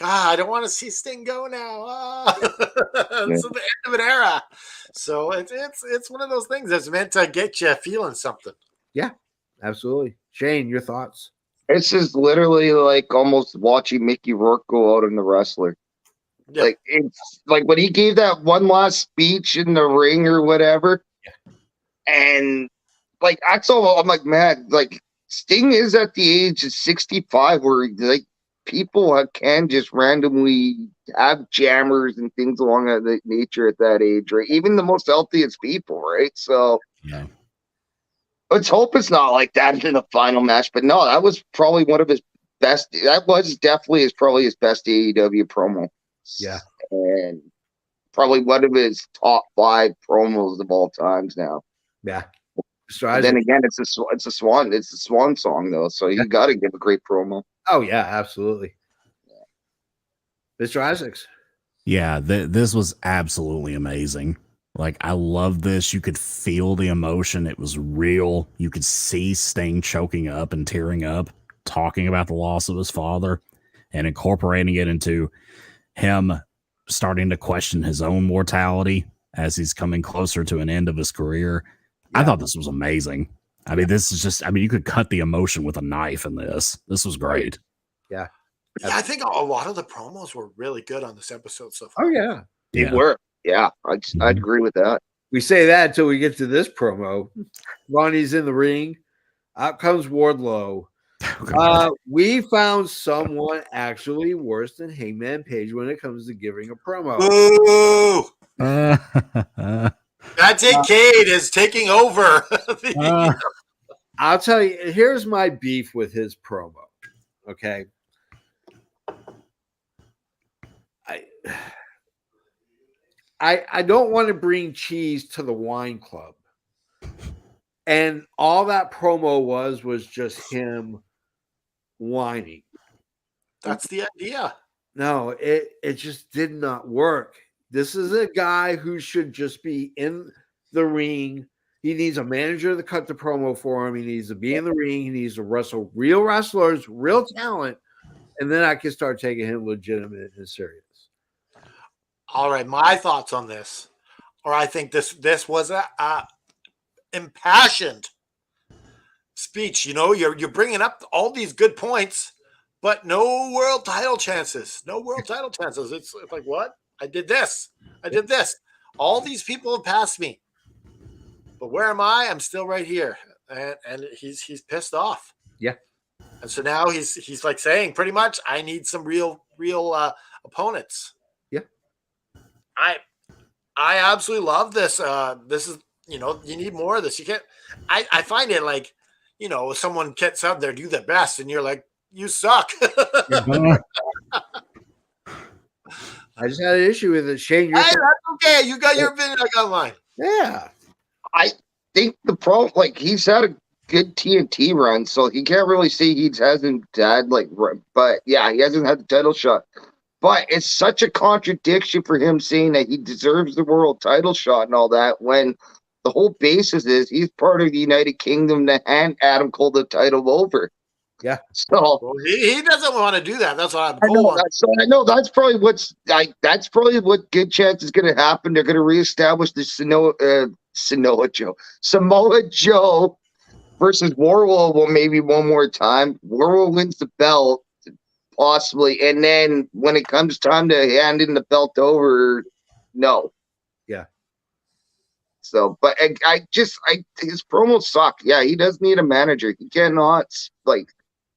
S2: I don't want to see Sting go now. It's the end of an era. So it's one of those things that's meant to get you feeling something.
S1: Yeah, absolutely. Shane, your thoughts?
S5: This is literally like almost watching Mickey Rourke go out in the wrestler.
S2: Yeah.
S5: Like it's like when he gave that one last speech in the ring or whatever.
S1: Yeah.
S5: And like I'm like, man, like Sting is at the age of 65 where like people can just randomly have jammers and things along that nature at that age, right? Even the most healthiest people, right? So
S3: yeah.
S5: Let's hope it's not like that in the final match. But no, that was probably one of his best. That was definitely probably his best AEW promo.
S1: Yeah.
S5: And probably one of his top 5 promos of all times now.
S1: Yeah.
S5: Then again, it's a swan song though, so you got to give a great promo.
S1: Oh yeah, absolutely. Mr. Isaacs.
S3: Yeah, this was absolutely amazing. Like, I love this. You could feel the emotion. It was real. You could see Sting choking up and tearing up, talking about the loss of his father and incorporating it into him starting to question his own mortality as he's coming closer to an end of his career. Yeah. I thought this was amazing. I mean, this is just, you could cut the emotion with a knife in this. This was great.
S1: Yeah.
S2: Yeah, I think a lot of the promos were really good on this episode so far.
S1: Oh, yeah.
S5: They were. Yeah, I'd agree with that.
S1: We say that until we get to this promo. Ronnie's in the ring. Out comes Wardlow. We found someone actually worse than Hangman Page when it comes to giving a promo.
S2: Ooh! That Cade is taking over.
S1: I'll tell you, here's my beef with his promo. Okay. I don't want to bring cheese to the wine club. And all that promo was just him whining.
S2: That's the idea.
S1: No, it just did not work. This is a guy who should just be in the ring. He needs a manager to cut the promo for him. He needs to be in the ring. He needs to wrestle real wrestlers, real talent. And then I can start taking him legitimate and serious.
S2: All right, my thoughts on this, or I think this was a impassioned speech. You're bringing up all these good points, but no world title chances. No world title chances. It's like, what? I did this. All these people have passed me, but where am I? I'm still right here, and he's pissed off.
S1: Yeah,
S2: and so now he's like saying pretty much, I need some real opponents. I absolutely love this. This is, you need more of this. You can't, I find it like, someone gets out there, do their best, and you're like, you suck.
S1: I just had an issue with it. Shane,
S2: that's okay. You got your opinion, I got mine.
S1: Yeah.
S5: I think the problem, like, he's had a good TNT run, so he can't really say he hasn't had, but yeah, he hasn't had the title shot. But it's such a contradiction for him saying that he deserves the world title shot and all that when the whole basis is he's part of the United Kingdom to hand Adam Cole the title over.
S1: Yeah.
S5: So
S2: Well, he doesn't want to do that. That's what I'm
S5: I know,
S2: going.
S5: I know that's probably that's probably what good chance is going to happen. They're going to reestablish the Samoa Joe versus Warlow. Maybe one more time. Warlow wins the belt, possibly, and then when it comes time to hand in the belt over, no.
S1: Yeah.
S5: So, but his promos suck. Yeah, he does need a manager. He cannot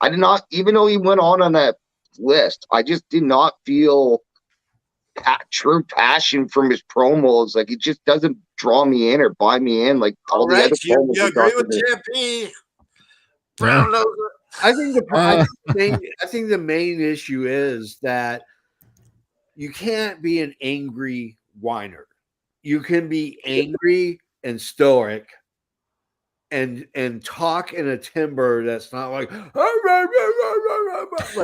S5: I did not, even though he went on that list, I just did not feel true passion from his promos. Like, it just doesn't draw me in or buy me in. Like all the other
S2: you
S5: promos.
S2: agree with JP? Brown nose.
S1: I think I think the main issue is that you can't be an angry whiner. You can be angry and stoic and talk in a timbre that's not like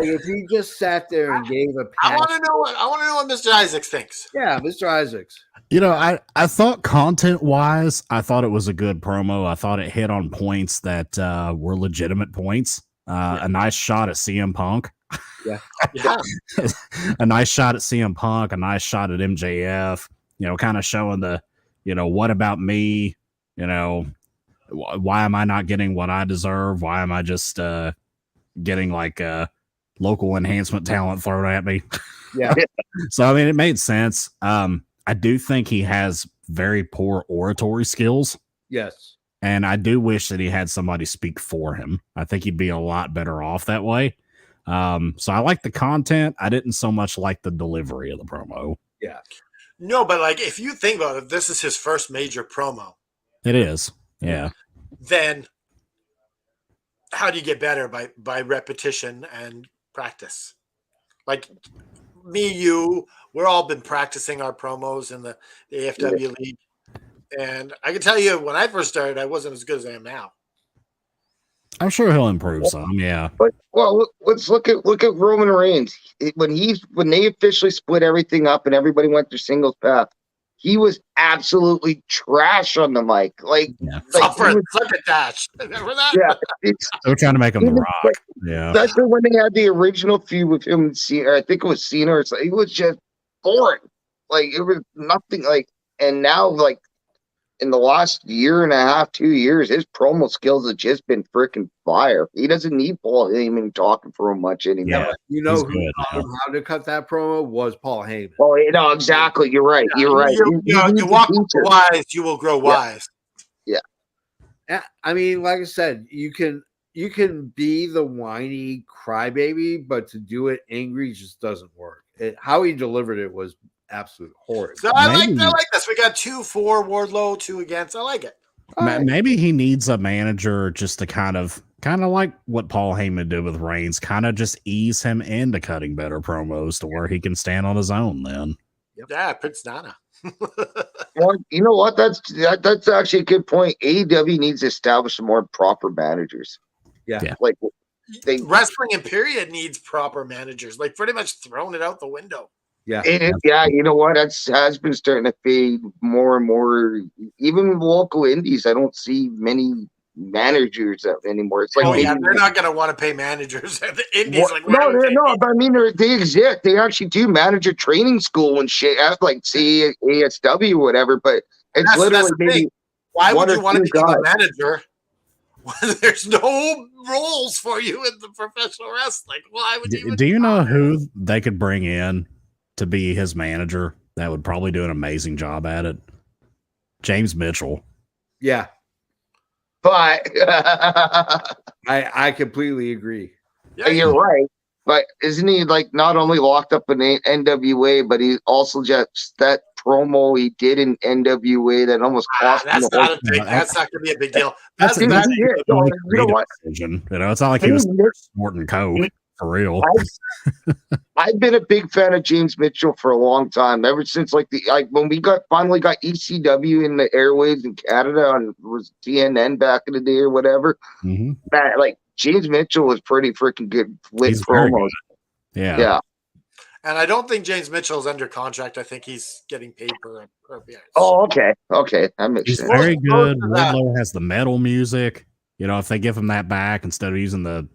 S1: if he just sat there and gave a
S2: I want to know what Mr. Isaacs thinks.
S1: Yeah, Mr. Isaacs.
S3: I thought content wise, I thought it was a good promo. I thought it hit on points that were legitimate points. A nice shot at CM Punk.
S1: Yeah.
S3: A nice shot at CM Punk, a nice shot at MJF, kind of showing the, what about me? Why am I not getting what I deserve? Why am I just getting like local enhancement talent thrown at me?
S1: Yeah.
S3: So, I mean, it made sense. I do think he has very poor oratory skills.
S1: Yes.
S3: And I do wish that he had somebody speak for him. I think he'd be a lot better off that way. So I like the content. I didn't so much like the delivery of the promo.
S1: Yeah.
S2: No, but like if you think about it, this is his first major promo.
S3: It is. Yeah.
S2: Then how do you get better? By repetition and practice. Like me, you, we're all been practicing our promos in the AFW League. And I can tell you when I first started, I wasn't as good as I am now.
S3: I'm sure he'll improve some, yeah.
S5: But let's look at Roman Reigns. When they officially split everything up and everybody went their singles path, he was absolutely trash on the mic. Like,
S2: dash. Remember that?
S5: Yeah,
S3: they're trying to make him the Rock. Yeah,
S5: especially when they had the original feud with him and Cena. I think it was Cena. It was just boring. Like it was nothing. Like, and now like in the last year and a half, 2 years, his promo skills have just been freaking fire. He doesn't need Paul Heyman talking for him much anymore.
S3: Yeah,
S1: who taught him how to cut that promo was Paul Heyman.
S5: Oh, exactly. You're right. You're right.
S2: You walk wise, you will grow wise.
S5: Yeah.
S1: I mean, like I said, you can be the whiny crybaby, but to do it angry just doesn't work. How he delivered it was absolute horror.
S2: So I like this. We got 2 for Wardlow, 2 against. I like it.
S3: Maybe he needs a manager just to kind of like what Paul Heyman did with Reigns, kind of just ease him into cutting better promos to where he can stand on his own then.
S2: Yeah, Prince Nana.
S5: Well, you know what? That's actually a good point. AEW needs to establish some more proper managers.
S1: Yeah.
S5: Like
S2: wrestling and period needs proper managers. Like pretty much thrown it out the window.
S1: Yeah.
S5: You know what? Has been starting to fade more and more. Even local indies, I don't see many managers anymore. It's like
S2: they're not going to want to pay managers at the indies.
S5: But I mean, they exist. They actually do manager training school and shit, like ASW or whatever. But it's literally maybe.
S2: Why would you want to become a manager when there's no roles for you in the professional wrestling? Why would you?
S3: Do you know who they could bring in to be his manager that would probably do an amazing job at it? James Mitchell.
S1: Yeah.
S5: But
S1: I completely agree.
S5: Yeah, you're right. But isn't he like not only locked up in NWA, but he also just that promo he did in NWA that almost cost him.
S2: That's not going to be a big deal.
S3: That's you know what? Decision. It's not like he was snorting coke for real.
S5: I've been a big fan of James Mitchell for a long time. Ever since when we finally got ECW in the airwaves in Canada on was TNN back in the day or whatever.
S3: Mm-hmm.
S5: That James Mitchell was pretty freaking good with promos.
S3: Yeah.
S2: And I don't think James Mitchell is under contract. I think he's getting paid per appearance.
S5: Oh, okay. That makes sense.
S3: He's very good. Wardlow has the metal music. If they give him that back instead of using the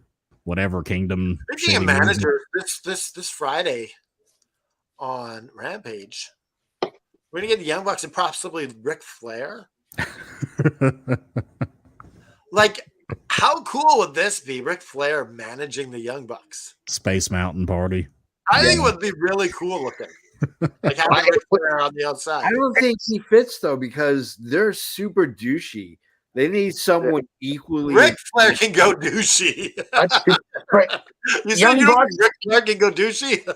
S3: whatever kingdom.
S2: Speaking of
S3: shit he was in.
S2: managers, this Friday on Rampage, we're gonna get the Young Bucks and possibly Ric Flair. Like, how cool would this be? Ric Flair managing the Young Bucks.
S3: Space Mountain Party.
S2: I think it would be really cool looking. Like having Ric Flair on the outside.
S1: I don't think he fits though because they're super douchey. They need someone equally.
S2: Ric Flair can go douchey.
S5: That's just, right.
S2: You
S5: Young
S2: said you
S5: Bucks-
S2: Ric Flair can go douchey?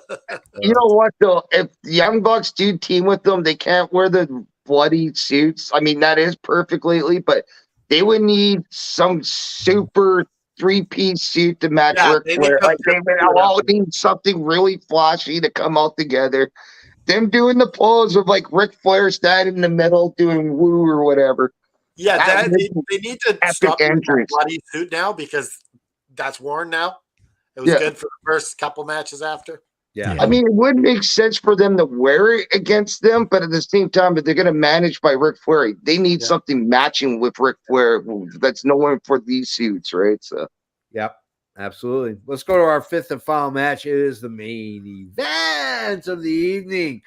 S5: You know what though? If the Young Bucks do team with them, they can't wear the bloody suits. I mean, that is perfect lately, but they would need some super 3-piece suit to match Ric
S2: they
S5: Flair.
S2: need
S5: Like they would all need something really flashy to come out together. Them doing the pose of like Ric Flair standing in the middle doing woo or whatever.
S2: Yeah, they need to
S5: epic
S2: stop doing that
S5: entries.
S2: bloody suit now because that's worn now. It was good for the first couple matches after.
S1: Yeah.
S5: I mean, it would make sense for them to wear it against them, but at the same time, if they're going to manage by Ric Flair, they need something matching with Ric Flair that's known for these suits, right? So,
S1: yep, absolutely. Let's go to our fifth and final match. It is the main event of the evening.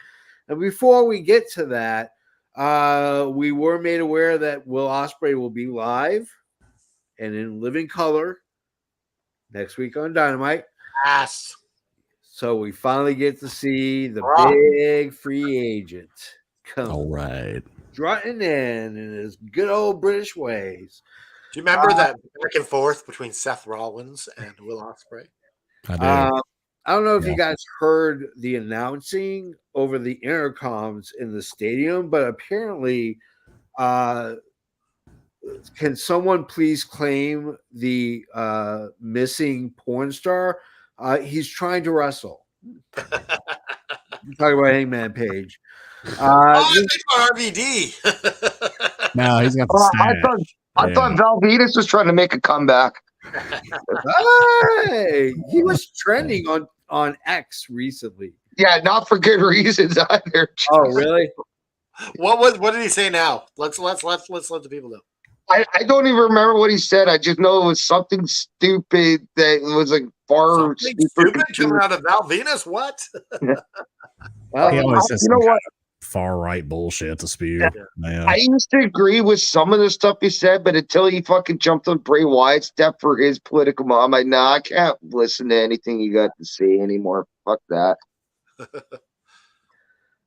S1: And before we get to that, we were made aware that Will Ospreay will be live and in living color next week on Dynamite.
S2: Yes.
S1: So we finally get to see the big free agent come
S3: All right.
S1: strutting in his good old British ways.
S2: Do you remember that back and forth between Seth Rollins and Will Ospreay?
S3: I do.
S1: I don't know if you guys heard the announcing over the intercoms in the stadium, but apparently, can someone please claim the missing porn star? He's trying to wrestle. I'm talking about Hangman Page.
S2: I think RVD.
S3: No, he's got the stash.
S5: I thought Velvetus was trying to make a comeback.
S1: Hey, he was trending on X recently.
S5: Yeah, not for good reasons either.
S1: Oh, really?
S2: What did he say now? Let's let the people know.
S5: I don't even remember what he said. I just know it was something stupid that was like far
S2: stupid coming out of Val Venus. What?
S1: Well,
S3: He always says
S5: you know what?
S3: far right bullshit to spew. Yeah.
S5: I used to agree with some of the stuff he said, but until he fucking jumped on Bray Wyatt's step for his political mom, I'm like, nah, I can't listen to anything you got to say anymore. Fuck that.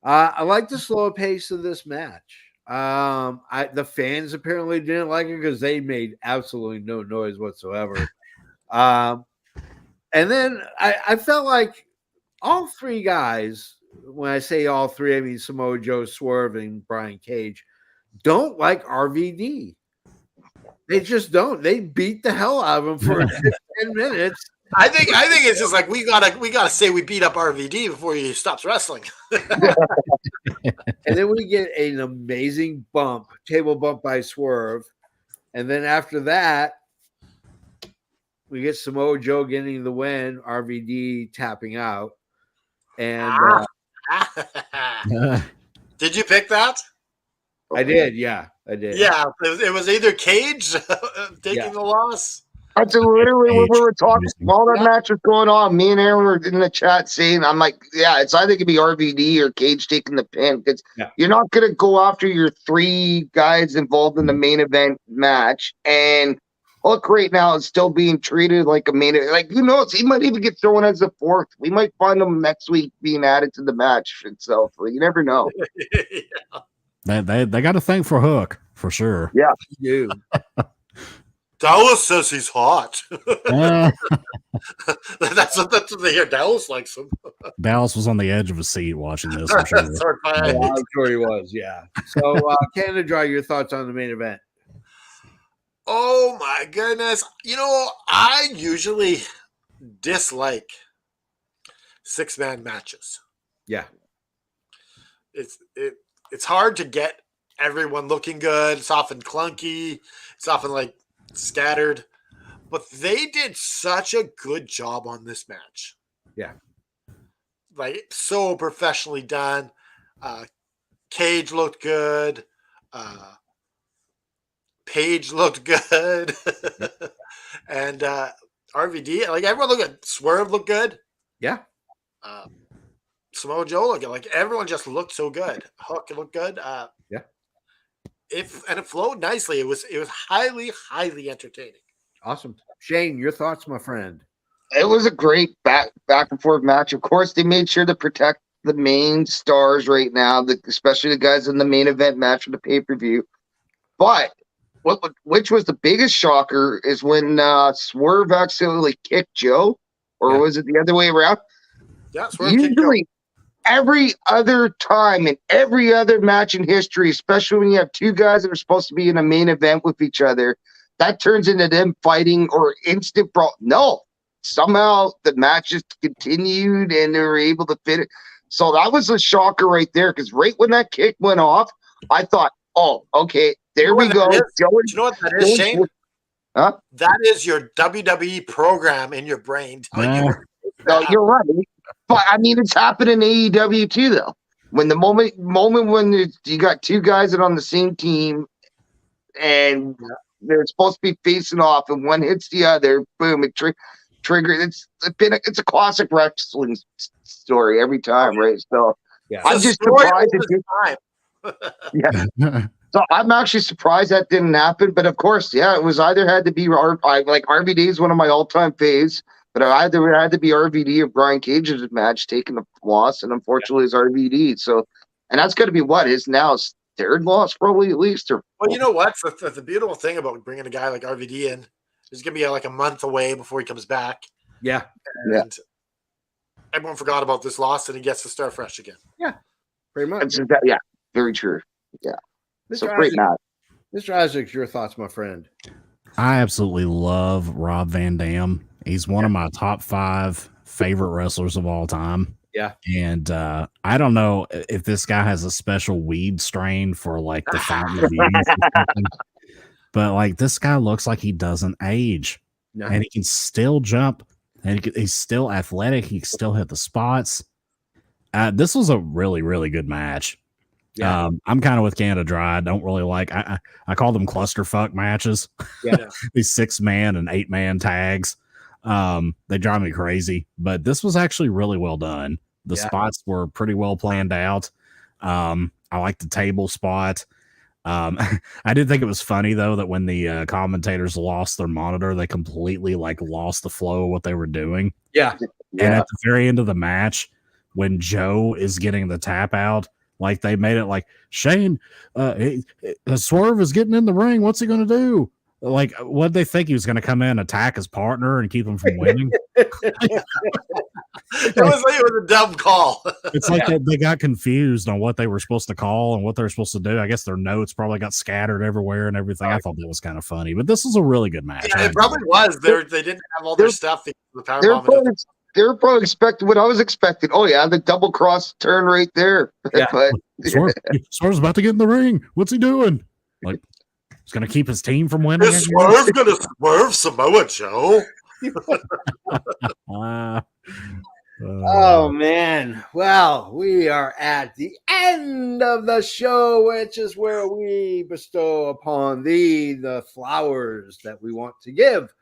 S1: I like the slow pace of this match. The fans apparently didn't like it because they made absolutely no noise whatsoever. And then I felt like all three guys, when I say all three, I mean Samoa Joe, Swerve, and Brian Cage, don't like RVD. They just don't. They beat the hell out of him for 10 minutes.
S2: I think it's just like we gotta say we beat up RVD before he stops wrestling.
S1: And then we get an amazing table bump by Swerve. And then after that, we get Samoa Joe getting the win, RVD tapping out. And
S2: did you pick that?
S1: I did, yeah. I did.
S2: Yeah, it was either Cage taking the loss.
S5: That's literally when we were talking while that match was going on. Me and Aaron were in the chat saying, I'm like, yeah, it's either gonna be RVD or Cage taking the pin because you're not gonna go after your three guys involved in the main event match. And look, right now it's still being treated like a main event. Like, who knows? He might even get thrown as a fourth. We might find him next week being added to the match itself. You never know.
S3: They got a thing for Hook for sure.
S5: Yeah,
S1: you do.
S2: Dallas says he's hot. That's what they hear. Dallas likes him.
S3: Dallas was on the edge of a seat watching this. I'm sure.
S1: I'm sure he was. Yeah. So, Canada Dry, your thoughts on the main event?
S2: Oh my goodness! You know, I usually dislike 6-man matches.
S1: Yeah.
S2: It's hard to get everyone looking good. It's often clunky. It's often like scattered, but they did such a good job on this match.
S1: Yeah,
S2: like so professionally done. Cage looked good. Page looked good. And RVD, like everyone looked good. Swerve looked good.
S1: Yeah.
S2: Samoa Joe looked good. Like everyone just looked so good. Hook looked good.
S1: Yeah.
S2: It flowed nicely. It was highly, highly entertaining.
S1: Awesome. Shane, your thoughts, my friend?
S5: It was a great back and forth match. Of course, they made sure to protect the main stars right now, especially the guys in the main event match for the pay-per-view. But which was the biggest shocker is when Swerve accidentally kicked Joe, or was it the other way around?
S2: Yeah, Swerve kicked Joe.
S5: Usually, every other time in every other match in history, especially when you have two guys that are supposed to be in a main event with each other, that turns into them fighting or instant brawl. No, somehow the match just continued and they were able to fit it. So that was a shocker right there, because right when that kick went off, I thought, oh, okay, there we go.
S2: Do you know what that is, Shane?
S5: Huh?
S2: That is your WWE program in your brain.
S5: No, you're right. But I mean, it's happened in AEW too, though. When the moment when you got two guys that are on the same team and they're supposed to be facing off, and one hits the other, boom, it triggers. It's a classic wrestling story every time, right? So I'm just surprised it didn't. Yeah. So I'm actually surprised that didn't happen. But of course, it was either had to be like RVD is one of my all-time faves. But either it had to be RVD or Brian Cage's match taking the loss, and unfortunately, it's RVD. So, and that's going to be his third loss, probably at least. Or
S2: well, you know what? The beautiful thing about bringing a guy like RVD in is going to be like a month away before he comes back.
S1: Yeah,
S2: and everyone forgot about this loss, and he gets to start fresh again.
S1: Yeah, pretty much.
S5: Yeah, very true. Yeah, so great match.
S1: Mr. Isaacs, your thoughts, my friend?
S3: I absolutely love Rob Van Dam. He's one of my top 5 favorite wrestlers of all time.
S1: Yeah.
S3: And I don't know if this guy has a special weed strain for like the Fountain of Youth or something, but like this guy looks like he doesn't age. No. And he can still jump, and he's still athletic. He can still hit the spots. This was a really, really good match. Yeah. I'm kind of with Canada Dry. I don't really like, I call them clusterfuck matches. Yeah. These 6-man and 8-man tags. They drive me crazy, but this was actually really well done. The spots were pretty well planned out. I like the table spot. I did think it was funny though, that when the commentators lost their monitor, they completely like lost the flow of what they were doing.
S1: Yeah.
S3: And at the very end of the match, when Joe is getting the tap out, like they made it like, Shane, Swerve is getting in the ring. What's he going to do? Like, what they think he was going to come in, attack his partner, and keep him from winning?
S2: It was a dumb call.
S3: It's like they got confused on what they were supposed to call and what they were supposed to do. I guess their notes probably got scattered everywhere and everything. I thought that was kind of funny, but this was a really good match.
S2: Yeah, it probably was. They didn't have all their stuff. The power
S5: they were probably expecting what I was expecting. Oh yeah, the double cross turn right there.
S1: Yeah.
S5: But
S3: Swerve's about to get in the ring. What's he doing? Like, he's going to keep his team from winning.
S2: Is Swerve going to swerve Samoa Joe?
S1: Oh man. Well, we are at the end of the show, which is where we bestow upon thee the flowers that we want to give.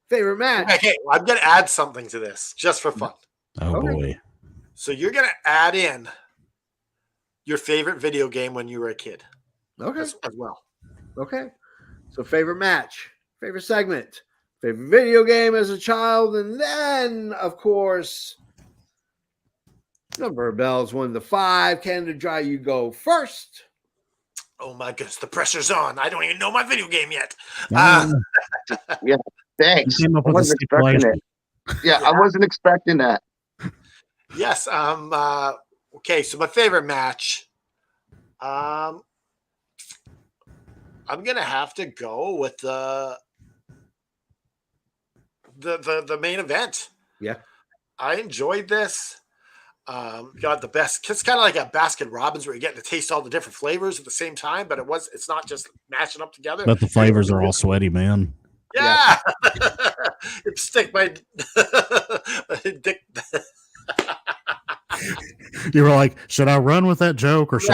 S1: Favorite match.
S2: Okay, well, I'm going to add something to this just for fun.
S3: Oh boy.
S2: So you're going to add in your favorite video game when you were a kid.
S1: Okay.
S2: As well.
S1: Okay. So favorite match, favorite segment, favorite video game as a child, and then, of course, number of bells 1 to 5. Canada Dry, you go first.
S2: Oh my goodness, the pressure's on. I don't even know my video game yet.
S5: Yeah, thanks.
S3: I wasn't expecting it.
S5: Yeah, I wasn't expecting that.
S2: Yes. Okay, so my favorite match. I'm gonna have to go with the main event.
S1: Yeah,
S2: I enjoyed this. Got the best. It's kind of like a Baskin Robbins where you get to taste all the different flavors at the same time, but it's not just mashing up together.
S3: But the flavors are all sweaty, man.
S2: Yeah, it stick my dick.
S3: You were like, should I run with that joke or should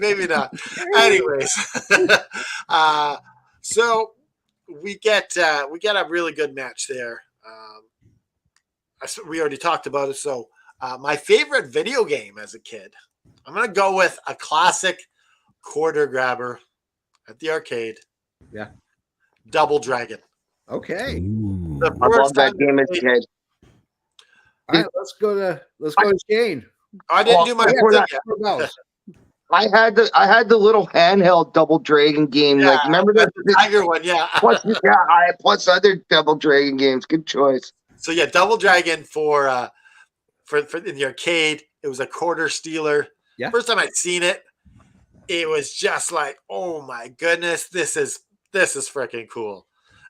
S2: maybe not. Anyways, so we get a really good match there. We already talked about it. So my favorite video game as a kid, I'm gonna go with a classic quarter grabber at the arcade.
S1: Yeah.
S2: Double Dragon.
S1: Okay.
S3: Ooh.
S2: The
S5: I love
S2: first
S5: that
S2: time
S5: game as a kid.
S1: All right, let's go to Shane.
S2: I didn't do my
S5: before
S2: thing
S5: that,
S2: yet.
S1: Who knows?
S5: I had the little handheld Double Dragon game.
S2: Yeah,
S5: Like, remember
S2: that's
S5: that?
S2: the Tiger one, yeah.
S5: Plus other Double Dragon games. Good choice.
S2: So yeah, Double Dragon for in the arcade. It was a quarter stealer.
S1: Yeah.
S2: First time I'd seen it, it was just like, oh my goodness, this is freaking cool.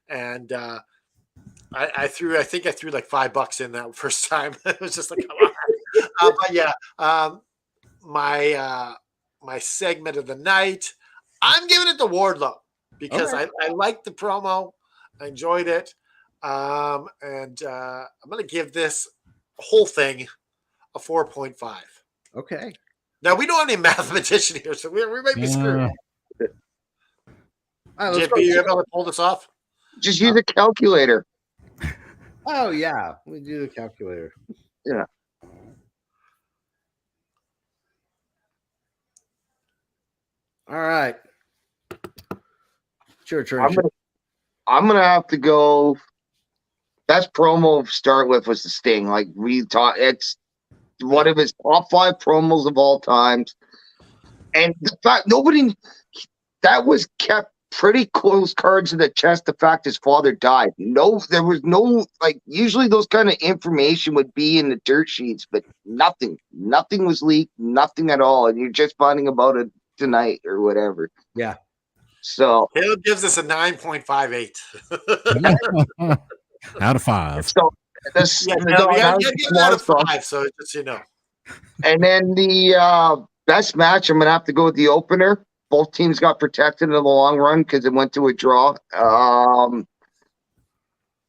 S2: And I think I threw like $5 in that first time. It was just like, come on. But yeah, my segment of the night, I'm giving it to Wardlow because
S1: Okay.
S2: I liked the promo. I enjoyed it. And I'm going to give this whole thing a 4.5.
S1: Okay.
S2: Now, we don't have any mathematician here, so we might be screwed.
S3: Yeah.
S1: All right, let's
S2: JP,
S1: go.
S2: you able to pull this off?
S5: Just use a calculator.
S1: Oh yeah, we do the calculator.
S5: Yeah.
S1: All right. It's your turn.
S5: I'm gonna have to go. Best promo to start with was the Sting. Like we taught, it's one of his top 5 promos of all times. And the fact that was kept pretty close cards to the chest. The fact his father died. No, there was no, like, usually those kind of information would be in the dirt sheets, but nothing was leaked, nothing at all. And you're just finding about it tonight or whatever.
S1: Yeah.
S5: So
S2: Caleb gives us a 9.58.
S3: Out of 5.
S5: So this,
S2: Yeah,
S5: the
S2: Caleb,
S5: dog-
S2: you
S5: that
S2: got
S5: was
S2: to give
S5: the
S2: that a
S5: one song.
S2: 5, so just so you know.
S5: And then the best match, I'm gonna have to go with the opener. Both teams got protected in the long run because it went to a draw.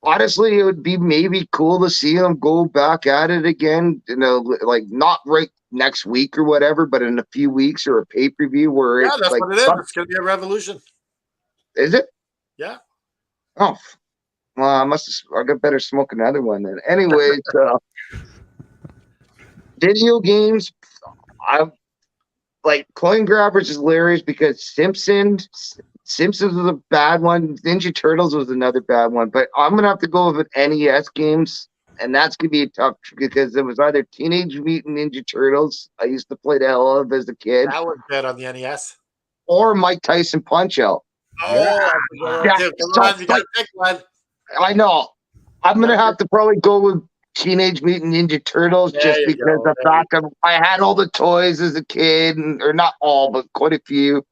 S5: Honestly, it would be maybe cool to see them go back at it again. You know, like not right next week or whatever, but in a few weeks or a pay-per-view where
S2: Yeah,
S5: it's
S2: that's
S5: like,
S2: what it is. It's going to be a revolution.
S5: is it?
S2: Yeah.
S5: Oh, well, I got better smoke another one then. Anyways, video games, I like Coin Grabbers is hilarious because Simpsons was a bad one. Ninja Turtles was another bad one, but I'm gonna have to go with NES games, and that's gonna be a tough because it was either Teenage Mutant Ninja Turtles. I used to play the hell out of as a kid,
S2: That was good on the NES.
S5: or Mike Tyson Punch Out.
S2: Oh,
S5: Yeah.
S2: dude, come on, you got to pick one.
S5: I know. I'm gonna have to probably go with Teenage Mutant Ninja Turtles
S2: There
S5: just
S2: you
S5: because
S2: go.
S5: the fact that I had all the toys as a kid, or not all, but quite a few.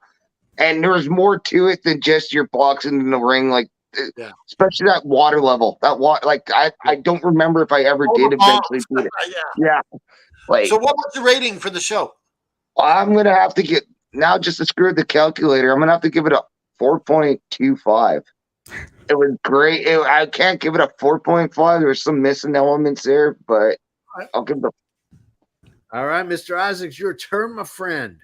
S5: And there was more to it than just your boxing in the ring, like
S2: Yeah.
S5: especially that water level. That water, like I don't remember if I ever
S2: Oh,
S5: did
S2: the balls.
S5: eventually beat it.
S2: Yeah.
S5: Yeah, like
S2: So, what was the rating for the show?
S5: I'm gonna have to get now just to screw the calculator. I'm gonna have to give it a 4.25. It was great. I can't give it a 4.5. There's some missing elements there, but I'll give it a.
S1: All right, Mr. Isaacs, your turn, my friend.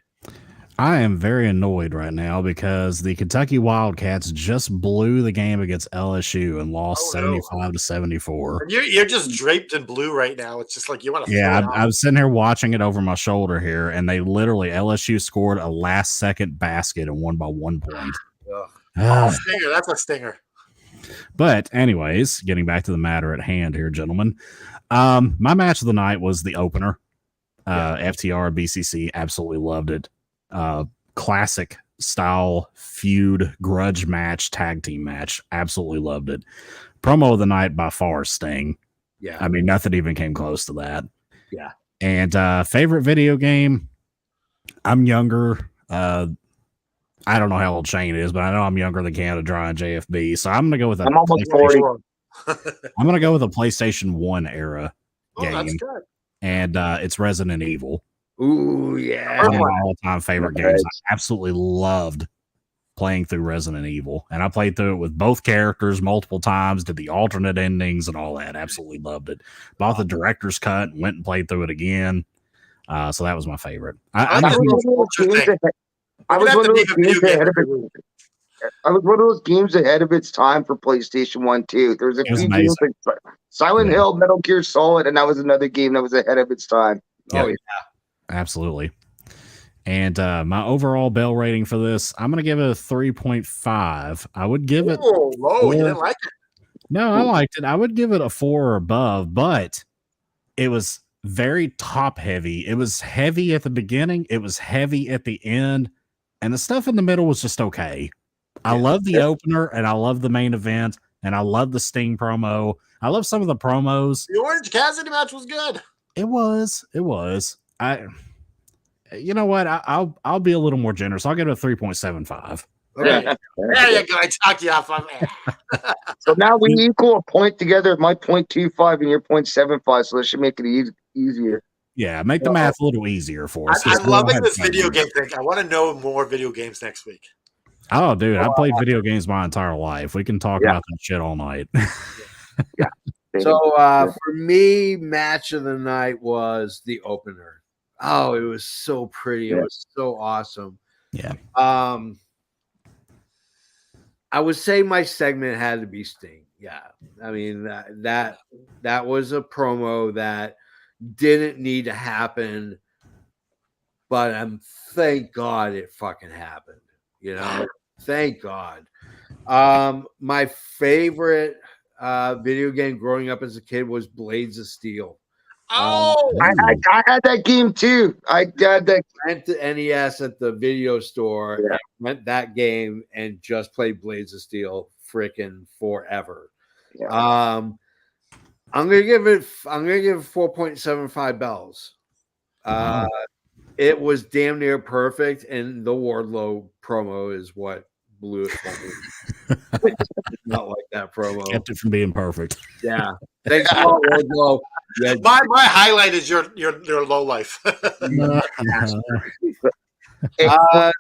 S3: I am very annoyed right now because the Kentucky Wildcats just blew the game against LSU and lost 75-74.
S2: And you're just draped in blue right now. It's just like you want to.
S3: Yeah, I was sitting here watching it over my shoulder here, and they literally LSU scored a last-second basket and won by 1 point.
S2: Stinger. That's a stinger.
S3: But anyways, getting back to the matter at hand here, gentlemen. My match of the night was the opener. FTR BCC, absolutely loved it. Classic style feud grudge match, tag team match, absolutely loved it. Promo of the night by far, Sting.
S1: Yeah.
S3: I mean, nothing even came close to that.
S1: Yeah.
S3: And favorite video game, I'm younger. I don't know how old Shane is, but I know I'm younger than Canada Dry and JFB. So I'm going to go with
S5: I'm almost 40.
S3: I'm going to go with a PlayStation 1 era game.
S2: That's good.
S3: And it's Resident Evil.
S1: Ooh, yeah.
S3: One of my all-time favorite games. I absolutely loved playing through Resident Evil. And I played through it with both characters multiple times, did the alternate endings and all that. Absolutely loved it. Bought the director's cut and went and played through it again. So that was my favorite.
S5: I was one of those games ahead of it. I was one of those games ahead of its time for PlayStation 1 too. There was a
S3: It was
S5: few games
S3: amazing.
S5: like Silent
S3: Yeah.
S5: Hill, Metal Gear Solid, and that was another game that was ahead of its time.
S3: Yeah.
S1: Oh yeah.
S3: Absolutely. And my overall bell rating for this, I'm going to give it a 3.5. I would give it.
S2: Oh, low. You didn't like it.
S3: No, I liked it. I would give it a 4 or above, but it was very top heavy. It was heavy at the beginning, it was heavy at the end, and the stuff in the middle was just okay. I love the opener, and I love the main event, and I love the Sting promo. I love some of the promos.
S2: The Orange Cassidy match was good.
S3: It was. You know what? I'll be a little more generous. I'll give it a 3.75.
S1: Okay.
S2: There you go. I talked you off of it.
S5: So now we equal a point together. My 0.25 and your 0.75. So this should make it easier.
S3: Yeah, make the math a little easier for us.
S2: I'm loving this video game thing. I want to know more video games next week.
S3: Oh, dude, I played video games my entire life. We can talk about that shit all night.
S1: So for me, match of the night was the opener. Oh, it was so pretty. It was so awesome.
S3: Yeah.
S1: I would say my segment had to be Sting. Yeah. I mean, that was a promo that didn't need to happen, but thank God it fucking happened. You know, thank God. My favorite video game growing up as a kid was Blades of Steel.
S2: Oh,
S5: I had that game too. I had that.
S1: Went to NES at the video store, and rent that game, and just played Blades of Steel freaking forever.
S5: Yeah.
S1: I'm gonna give it 4.75 bells. It was damn near perfect, and the Wardlow promo is what blew it for me. Not like that promo.
S3: Kept it from being perfect.
S1: Yeah. Thanks a lot, Wardlow. Yeah.
S2: my highlight is your low life.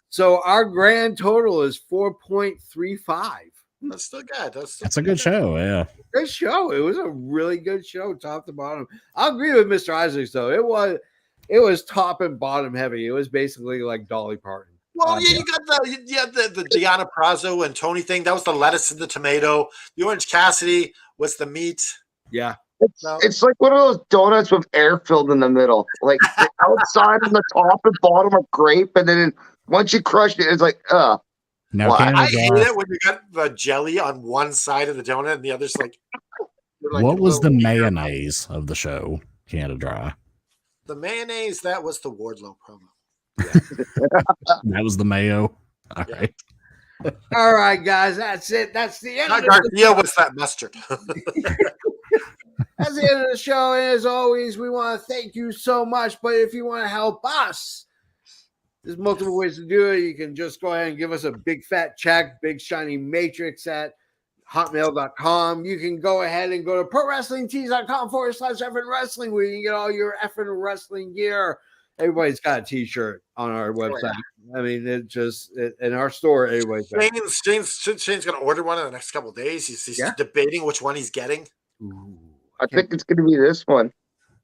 S1: So our grand total is 4.35.
S2: That's still good.
S3: That's a good show. Yeah.
S1: Good show. It was a really good show, top to bottom. I agree with Mr. Isaacs though. It was top and bottom heavy. It was basically like Dolly Parton.
S2: Well, you got the Deanna Prazo and Tony thing. That was the lettuce and the tomato. The Orange Cassidy was the meat.
S1: Yeah.
S5: It's like one of those donuts with air filled in the middle. Like the outside and the top and bottom are grape, and then once you crush it, it's like,
S3: Now,
S2: I hate it when you got the jelly on one side of the donut and the other's like
S3: what was the mayonnaise of the show? Canada Dry.
S2: The mayonnaise, that was the Wardlow promo.
S3: That was the mayo. All right.
S1: All right, guys. That's it. That's the end.
S2: Garcia was that mustard.
S1: That's the end of the show. And as always, we want to thank you so much. But if you want to help us, there's multiple ways to do it. You can just go ahead and give us a big fat check, big shiny matrix at hotmail.com. You can go ahead and go to prowrestlingtees.com/effing wrestling, where you can get all your effing wrestling gear. Everybody's got a t-shirt on our website. I mean, in our store, everybody's got
S2: Shane's going to order one in the next couple of days. He's debating which one he's getting.
S1: Ooh,
S5: I think it's going to be this one.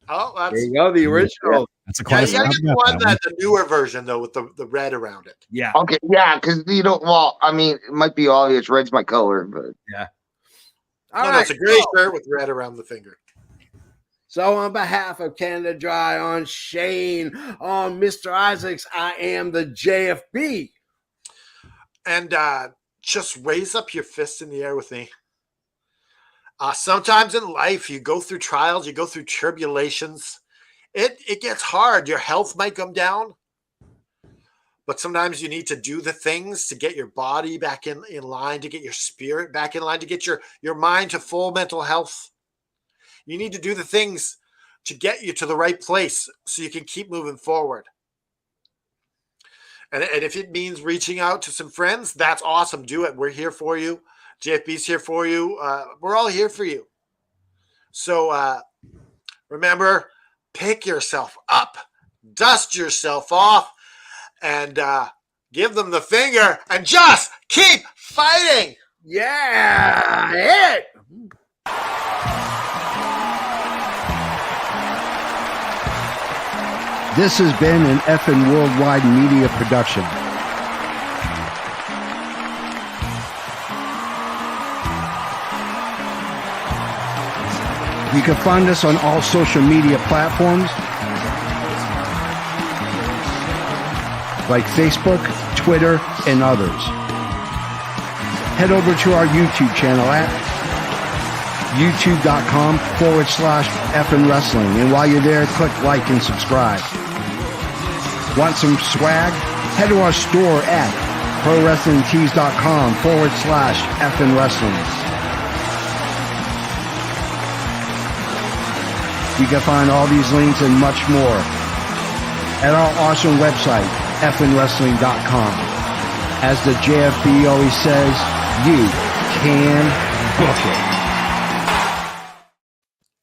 S2: Oh,
S1: there you go, the original.
S3: That's a
S2: you
S3: classic.
S2: got to get the newer version, though, with the red around it.
S1: Yeah.
S5: Okay, yeah, because I mean, it might be obvious. Red's my color, but
S1: Yeah.
S2: It's a gray shirt with red around the finger.
S1: So on behalf of Canada Dry, on Shane, on Mr. Isaacs, I am the JFB.
S2: And just raise up your fist in the air with me. Sometimes in life, you go through trials, you go through tribulations. It gets hard. Your health might come down. But sometimes you need to do the things to get your body back in line, to get your spirit back in line, to get your mind to full mental health. You need to do the things to get you to the right place so you can keep moving forward. And if it means reaching out to some friends, that's awesome. Do it. We're here for you. JFB's here for you. We're all here for you. So remember, pick yourself up, dust yourself off, and give them the finger and just keep fighting.
S1: Yeah, hit.
S6: This has been an effing worldwide media production. You can find us on all social media platforms like Facebook, Twitter, and others. Head over to our YouTube channel at youtube.com/effing wrestling. And while you're there, click like and subscribe. Want some swag? Head to our store at prowrestlingtees.com/effing wrestling. You can find all these links and much more at our awesome website, effingwrestling.com. As the JFB always says, you can book it.